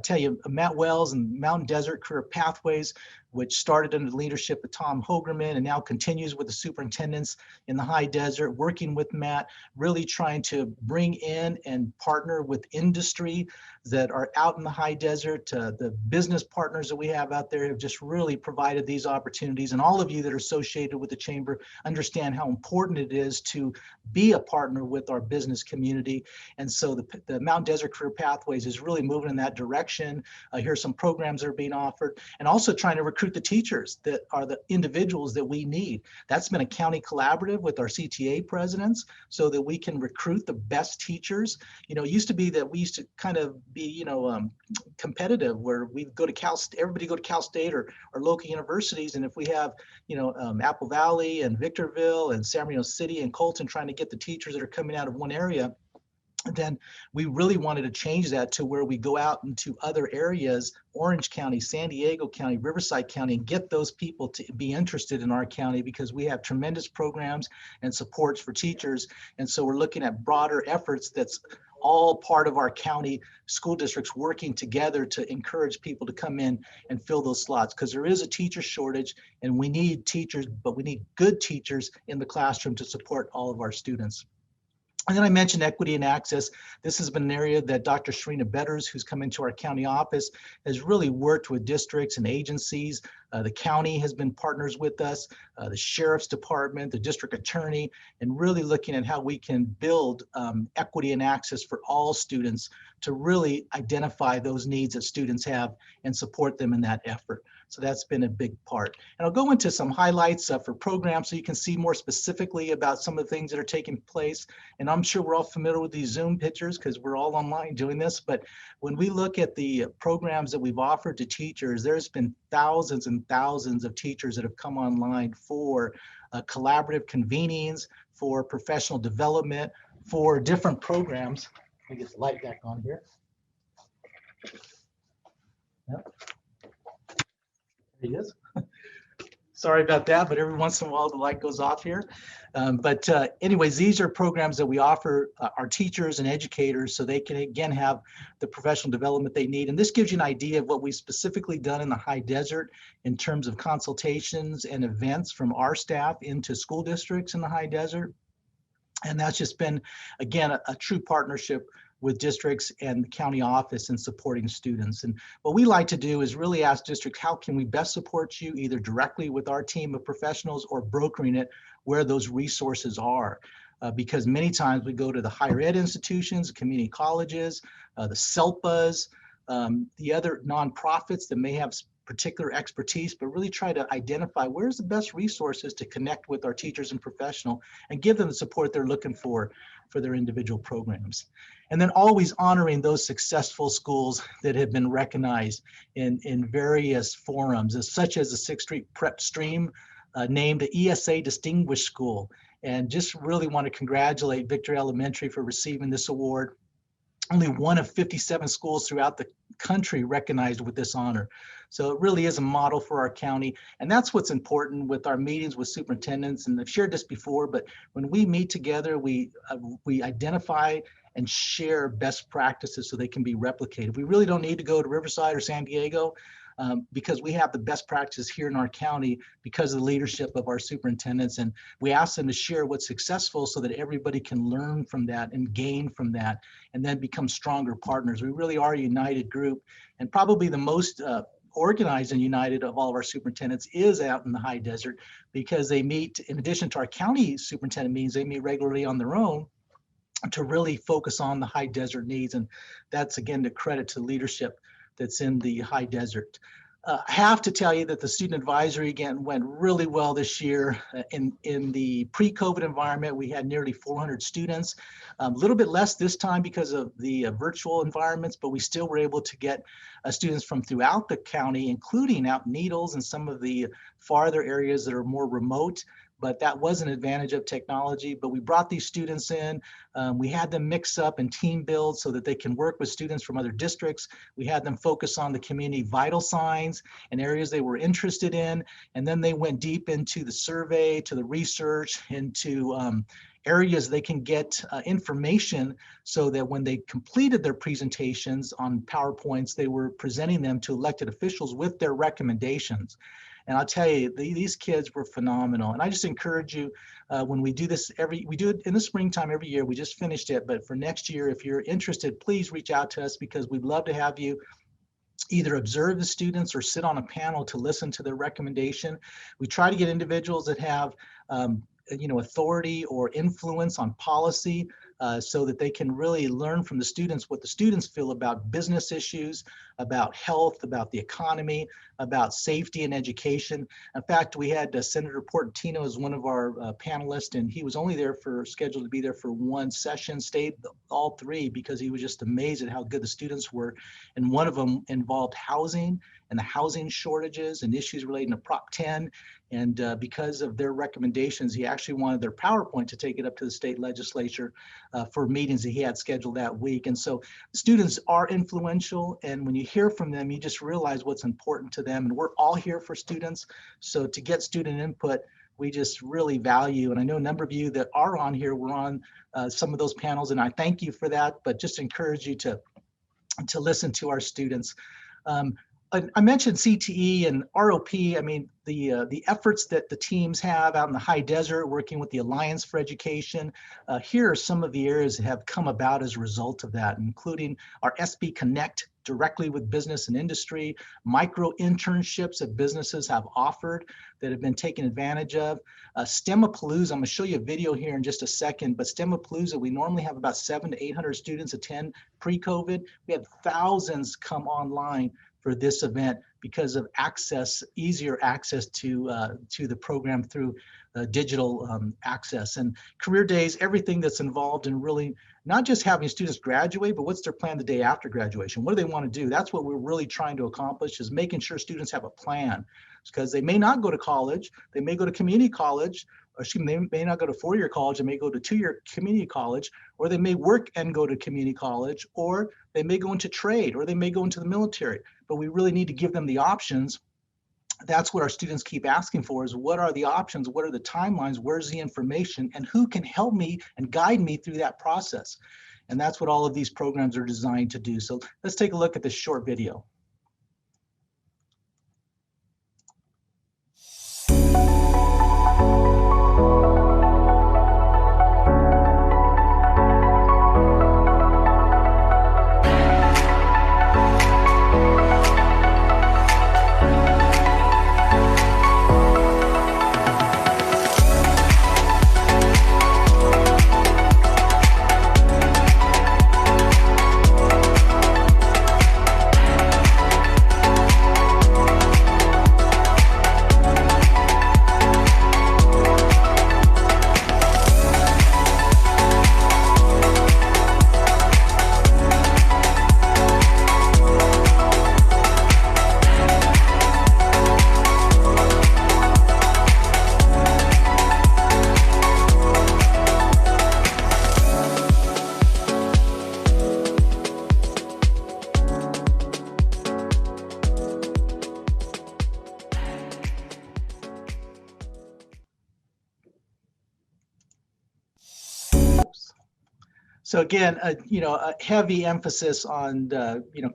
Speaker 13: Tell you, Matt Wells and Mountain Desert Career Pathways, which started under the leadership of Tom Hogerman and now continues with the superintendents in the high desert, working with Matt, really trying to bring in and partner with industry that are out in the high desert. The business partners that we have out there have just really provided these opportunities. And all of you that are associated with the chamber, understand how important it is to be a partner with our business community. And so the Mountain Desert Career Pathways is really moving in that direction. Here's some programs that are being offered, and also trying to recruit the teachers that are the individuals that we need. That's been a county collaborative with our CTA presidents so that we can recruit the best teachers. You know, it used to be that we used to kind of be, you know, competitive, where we go to everybody go to Cal State or local universities. And if we have, you know, Apple Valley and Victorville and San Marino City and Colton trying to get the teachers that are coming out of one area, then we really wanted to change that to where we go out into other areas, Orange County, San Diego County, Riverside County, and get those people to be interested in our county, because we have tremendous programs and supports for teachers. And so we're looking at broader efforts that's all part of our county school districts working together to encourage people to come in and fill those slots, because there is a teacher shortage and we need teachers, but we need good teachers in the classroom to support all of our students. And then I mentioned equity and access. This has been an area that Dr. Sharina Betters, who's come into our county office, has really worked with districts and agencies. The county has been partners with us, the sheriff's department, the district attorney, and really looking at how we can build equity and access for all students to really identify those needs that students have and support them in that effort. So that's been a big part. And I'll go into some highlights for programs so you can see more specifically about some of the things that are taking place. And I'm sure we're all familiar with these Zoom pictures because we're all online doing this. But when we look at the programs that we've offered to teachers, there's been thousands and thousands of teachers that have come online for collaborative convenings, for professional development, for different programs. Let me get the light back on here. Yep. There he is. Sorry about that, but every once in a while the light goes off here. Anyways, these are programs that we offer our teachers and educators so they can again have the professional development they need. And this gives you an idea of what we've specifically done in the high desert in terms of consultations and events from our staff into school districts in the high desert. And that's just been, again, a true partnership with districts and the county office in supporting students. And what we like to do is really ask districts, how can we best support you, either directly with our team of professionals or brokering it where those resources are. Because many times we go to the higher ed institutions, community colleges, the SELPAs, the other nonprofits that may have particular expertise, but really try to identify where's the best resources to connect with our teachers and professional and give them the support they're looking for their individual programs. And then always honoring those successful schools that have been recognized in various forums, such as the 6th Street Prep Stream, named the ESA Distinguished School. And just really want to congratulate Victor Elementary for receiving this award. Only one of 57 schools throughout the country recognized with this honor. So it really is a model for our county. And that's what's important with our meetings with superintendents. And I've shared this before, but when we meet together, we identify and share best practices so they can be replicated. We really don't need to go to Riverside or San Diego because we have the best practices here in our county because of the leadership of our superintendents. And we ask them to share what's successful so that everybody can learn from that and gain from that and then become stronger partners. We really are a united group, and probably the most organized and united of all of our superintendents is out in the high desert, because they meet, in addition to our county superintendent meetings, they meet regularly on their own to really focus on the high desert needs. And that's, again, the credit to leadership that's in the high desert. I have to tell you that the student advisory, again, went really well this year. In the pre-COVID environment, we had nearly 400 students, a little bit less this time because of the virtual environments, but we still were able to get students from throughout the county, including out Needles and some of the farther areas that are more remote. But that was an advantage of technology. But we brought these students in. We had them mix up and team build so that they can work with students from other districts. We had them focus on the community vital signs and areas they were interested in. And then they went deep into the survey, to the research, into areas they can get information so that when they completed their presentations on PowerPoints, they were presenting them to elected officials with their recommendations. And I'll tell you, these kids were phenomenal. And I just encourage you, when we do this we do it in the springtime every year. We just finished it, but for next year, if you're interested, please reach out to us, because we'd love to have you either observe the students or sit on a panel to listen to their recommendation. We try to get individuals that have authority or influence on policy, so that they can really learn from the students what the students feel about business issues, about health, about the economy, about safety and education. In fact, we had Senator Portantino as one of our panelists, and he was only scheduled to be there for one session, stayed all three because he was just amazed at how good the students were. And one of them involved housing and the housing shortages and issues relating to Prop 10. And because of their recommendations, he actually wanted their PowerPoint to take it up to the state legislature for meetings that he had scheduled that week. And so students are influential. And when you hear from them, you just realize what's important to them. And we're all here for students. So to get student input, we just really value. And I know a number of you that are on here were on some of those panels, and I thank you for that, but just encourage you to listen to our students. I mentioned CTE and ROP. I mean, the efforts that the teams have out in the high desert, working with the Alliance for Education. Here are some of the areas that have come about as a result of that, including our SB Connect directly with business and industry, micro internships that businesses have offered that have been taken advantage of. STEMapalooza, I'm gonna show you a video here in just a second, but STEMapalooza, we normally have about 700 to 800 students attend pre-COVID. We had thousands come online for this event because of easier access to the program through digital access. And career days, everything that's involved in really not just having students graduate, but what's their plan the day after graduation? What do they want to do? That's what we're really trying to accomplish, is making sure students have a plan, because they may not go to college, they may go to community college, or they may not go to four-year college, they may go to two-year community college, or they may work and go to community college, or they may go into trade, or they may go into the military. But we really need to give them the options. That's what our students keep asking for, is what are the options? What are the timelines? Where's the information? And who can help me and guide me through that process? And that's what all of these programs are designed to do. So let's take a look at this short video. So again, a heavy emphasis on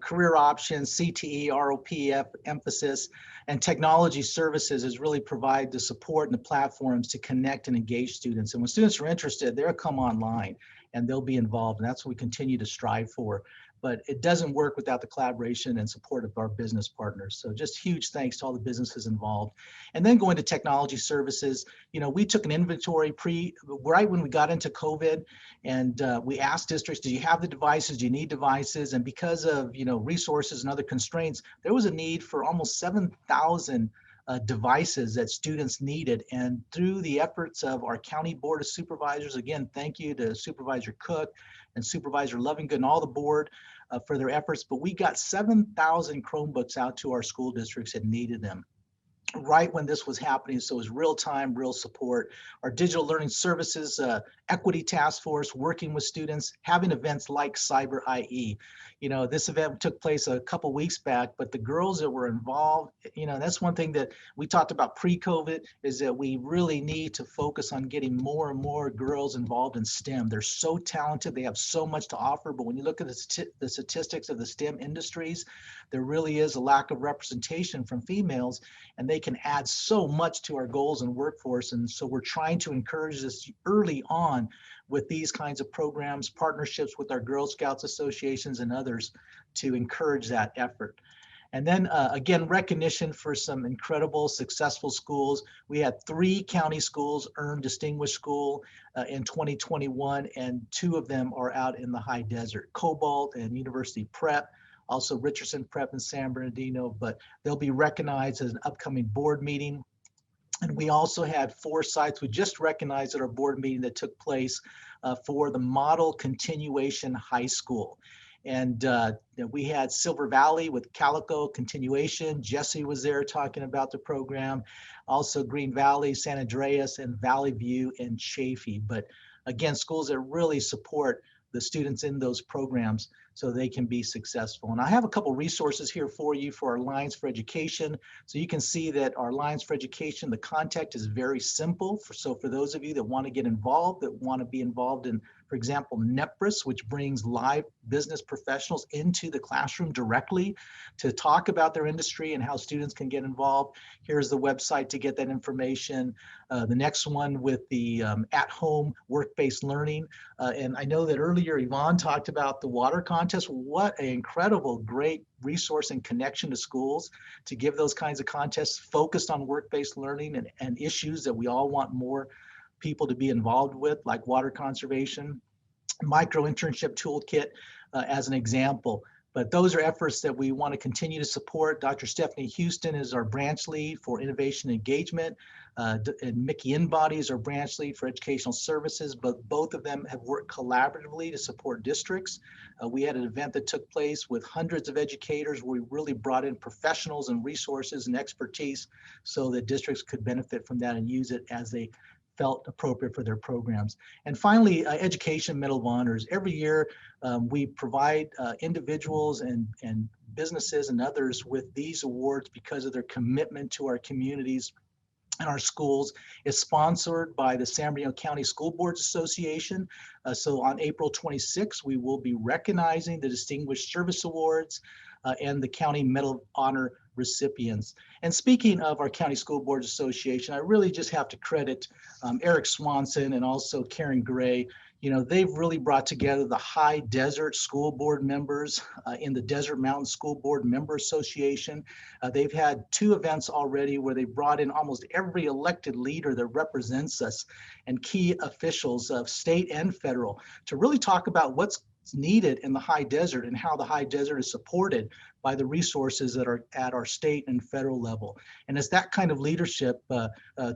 Speaker 13: career options, CTE, ROP emphasis, and technology services is really provide the support and the platforms to connect and engage students. And when students are interested, they'll come online and they'll be involved. And that's what we continue to strive for. But it doesn't work without the collaboration and support of our business partners. So just huge thanks to all the businesses involved. And then going to technology services, we took an inventory right when we got into COVID, and we asked districts, do you have the devices? Do you need devices? And because of resources and other constraints, there was a need for almost 7,000 devices that students needed. And through the efforts of our County Board of Supervisors, again, thank you to Supervisor Cook and Supervisor Lovingood and all the board for their efforts, but we got 7,000 Chromebooks out to our school districts that needed them right when this was happening. So it was real time, real support. Our digital learning services equity task force working with students, having events like Cyber IE. This event took place a couple weeks back, but the girls that were involved, that's one thing that we talked about pre-COVID, is that we really need to focus on getting more and more girls involved in STEM. They're so talented, they have so much to offer, but when you look at the statistics of the STEM industries, there really is a lack of representation from females, and they can add so much to our goals and workforce. And so we're trying to encourage this early on with these kinds of programs, partnerships with our Girl Scouts associations and others to encourage that effort. And then again, recognition for some incredible, successful schools. We had 3 county schools earn Distinguished School in 2021, and 2 of them are out in the high desert, Cobalt and University Prep, also Richardson Prep and San Bernardino, but they'll be recognized as an upcoming board meeting. And we also had 4 sites we just recognized at our board meeting that took place for the Model Continuation High School. And we had Silver Valley with Calico Continuation. Jesse was there talking about the program. Also Green Valley, San Andreas, and Valley View and Chaffee. But again, schools that really support the students in those programs so they can be successful. And I have a couple resources here for you for our Lines for Education. So you can see that our Lines for Education, the contact is very simple. So for those of you that want to get involved, that want to be involved in, for example, NEPRIS, which brings live business professionals into the classroom directly to talk about their industry and how students can get involved. Here's the website to get that information. The next one with the at-home work-based learning. And I know that earlier Yvonne talked about the water contest. What an incredible, great resource and connection to schools to give those kinds of contests focused on work-based learning and issues that we all want more people to be involved with, like water conservation. Micro internship toolkit as an example. But those are efforts that we want to continue to support. Dr. Stephanie Houston is our branch lead for innovation engagement, and Mickey Inbody is our branch lead for educational services, but both of them have worked collaboratively to support districts. We had an event that took place with hundreds of educators where we really brought in professionals and resources and expertise so that districts could benefit from that and use it as they felt appropriate for their programs. And finally, Education Medal of Honors. Every year, we provide individuals and businesses and others with these awards because of their commitment to our communities and our schools. Is sponsored by the San Bernardino County School Boards Association. So on April 26th, we will be recognizing the Distinguished Service Awards and the County Medal of Honor recipients. And speaking of our County School Boards Association, I really just have to credit Eric Swanson and also Karen Gray. You know, they've really brought together the High Desert School Board members in the Desert Mountain School Board Member Association. They've had 2 events already where they brought in almost every elected leader that represents us and key officials of state and federal to really talk about what's needed in the high desert and how the high desert is supported by the resources that are at our state and federal level. And it's that kind of leadership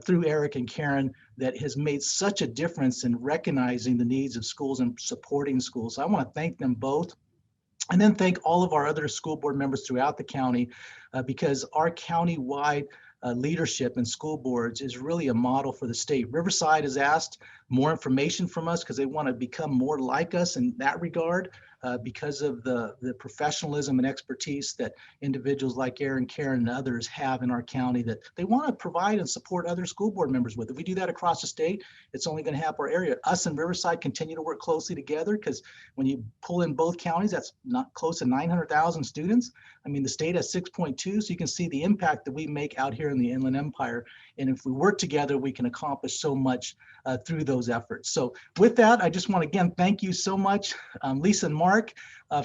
Speaker 13: through Eric and Karen that has made such a difference in recognizing the needs of schools and supporting schools. So I want to thank them both. And then thank all of our other school board members throughout the county because our county-wide leadership and school boards is really a model for the state. Riverside has asked more information from us because they want to become more like us in that regard because of the professionalism and expertise that individuals like Aaron, Karen, and others have in our county that they want to provide and support other school board members with. If we do that across the state, it's only going to help our area. Us and Riverside continue to work closely together because when you pull in both counties, that's not close to 900,000 students. I mean, the state has 6.2, so you can see the impact that we make out here in the Inland Empire. And if we work together, we can accomplish so much through those efforts. So with that, I just want to again, thank you so much, Lisa and Mark,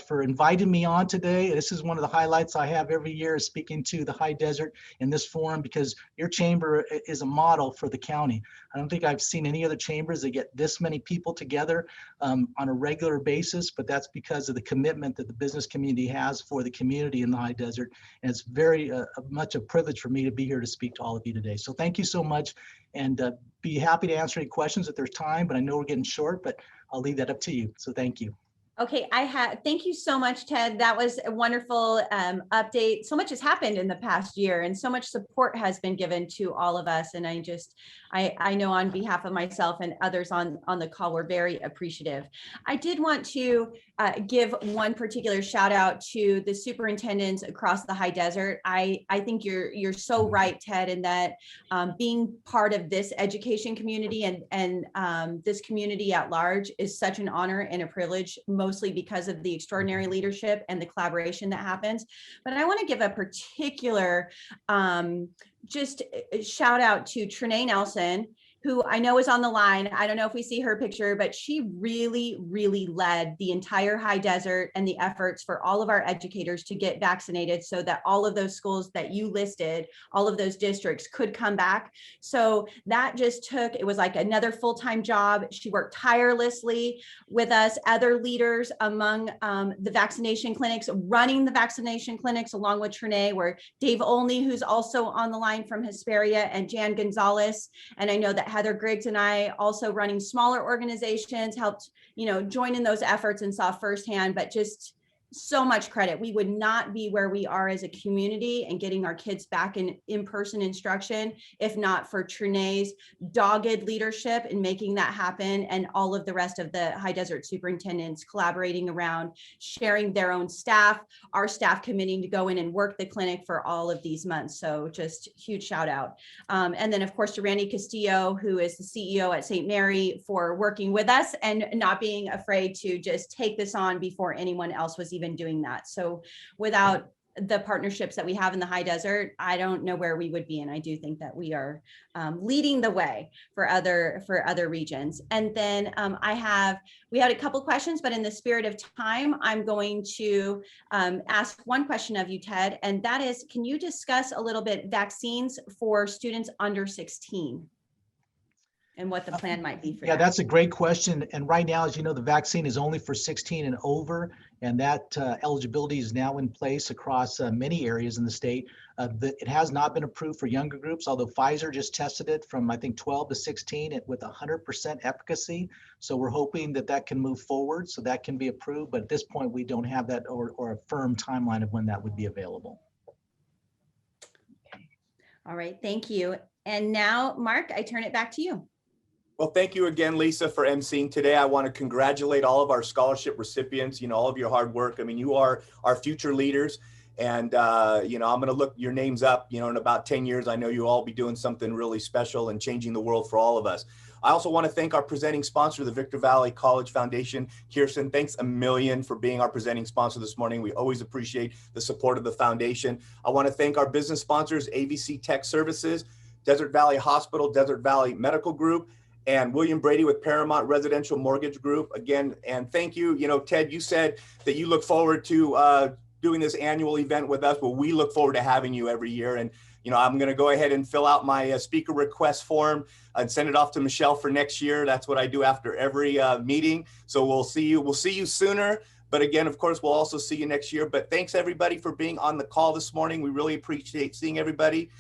Speaker 13: for inviting me on today. This is one of the highlights I have every year is speaking to the high desert in this forum because your chamber is a model for the county. I don't think I've seen any other chambers that get this many people together on a regular basis, but that's because of the commitment that the business community has for the community in the high desert. And it's very much a privilege for me to be here to speak to all of you today. So thank you so much, and be happy to answer any questions if there's time, but I know we're getting short, but I'll leave that up to you. So thank you.
Speaker 2: Okay, thank you so much, Ted. That was a wonderful update. So much has happened in the past year and so much support has been given to all of us. And I know on behalf of myself and others on the call, we're very appreciative. I did want to give one particular shout out to the superintendents across the high desert. I think you're so right, Ted, in that being part of this education community and this community at large is such an honor and a privilege, mostly because of the extraordinary leadership and the collaboration that happens. But I want to give a particular just a shout out to Trinae Nelson, who I know is on the line. I don't know if we see her picture, but she really, really led the entire high desert and the efforts for all of our educators to get vaccinated so that all of those schools that you listed, all of those districts could come back. So that just took, it was like another full-time job. She worked tirelessly with us, other leaders among the vaccination clinics, running the vaccination clinics along with Trinae, where Dave Olney, who's also on the line from Hesperia, and Jan Gonzalez. And I know that Heather Griggs and I, also running smaller organizations, helped, join in those efforts and saw firsthand, but just so much credit. We would not be where we are as a community and getting our kids back in-person instruction if not for Trinae's dogged leadership in making that happen, and all of the rest of the high desert superintendents collaborating around sharing their own staff, our staff committing to go in and work the clinic for all of these months. So just huge shout out. And then of course to Randy Castillo, who is the CEO at St. Mary, for working with us and not being afraid to just take this on before anyone else was even doing that. So without the partnerships that we have in the high desert, I don't know where we would be. And I do think that we are leading the way for other regions. And then we had a couple questions, but in the spirit of time, I'm going to ask one question of you, Ted, and that is, can you discuss a little bit vaccines for students under 16? And what the plan might be for that.
Speaker 13: Yeah, that's a great question. And right now, as you know, the vaccine is only for 16 and over, and that eligibility is now in place across many areas in the state. It has not been approved for younger groups, although Pfizer just tested it from, I think, 12 to 16 with 100% efficacy. So we're hoping that that can move forward so that can be approved. But at this point, we don't have that or a firm timeline of when that would be available.
Speaker 2: Okay. All right, thank you. And now, Mark, I turn it back to you.
Speaker 1: Well, thank you again, Lisa, for emceeing today. I want to congratulate all of our scholarship recipients, all of your hard work. I mean, you are our future leaders. And, I'm going to look your names up, in about 10 years. I know you'll all be doing something really special and changing the world for all of us. I also want to thank our presenting sponsor, the Victor Valley College Foundation. Kirsten, thanks a million for being our presenting sponsor this morning. We always appreciate the support of the foundation. I want to thank our business sponsors, AVC Tech Services, Desert Valley Hospital, Desert Valley Medical Group, and William Brady with Paramount Residential Mortgage Group. Again, and thank you. Ted, you said that you look forward to doing this annual event with us. Well, we look forward to having you every year. And, I'm going to go ahead and fill out my speaker request form and send it off to Michelle for next year. That's what I do after every meeting. So we'll see you sooner. But again, of course, we'll also see you next year. But thanks everybody for being on the call this morning. We really appreciate seeing everybody.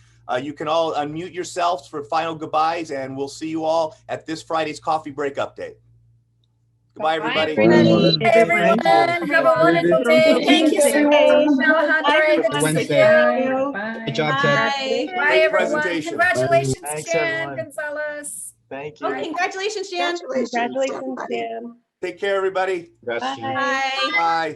Speaker 1: You can all unmute yourselves for final goodbyes, and we'll see you all at this Friday's coffee break update. Goodbye, everybody.
Speaker 8: Bye, everyone. Have a wonderful day. Thank you so much, Alejandre. Good to see you.
Speaker 12: Good job, Ted.
Speaker 8: Bye, everyone.
Speaker 1: Presentation.
Speaker 8: Congratulations,
Speaker 13: Thanks,
Speaker 8: Jan
Speaker 13: everyone.
Speaker 8: Gonzalez.
Speaker 13: Thank you.
Speaker 2: Oh, congratulations, Jan.
Speaker 9: Congratulations, Dan.
Speaker 1: Take care, everybody.
Speaker 12: Congrats, Jan.
Speaker 2: Bye.
Speaker 1: Bye.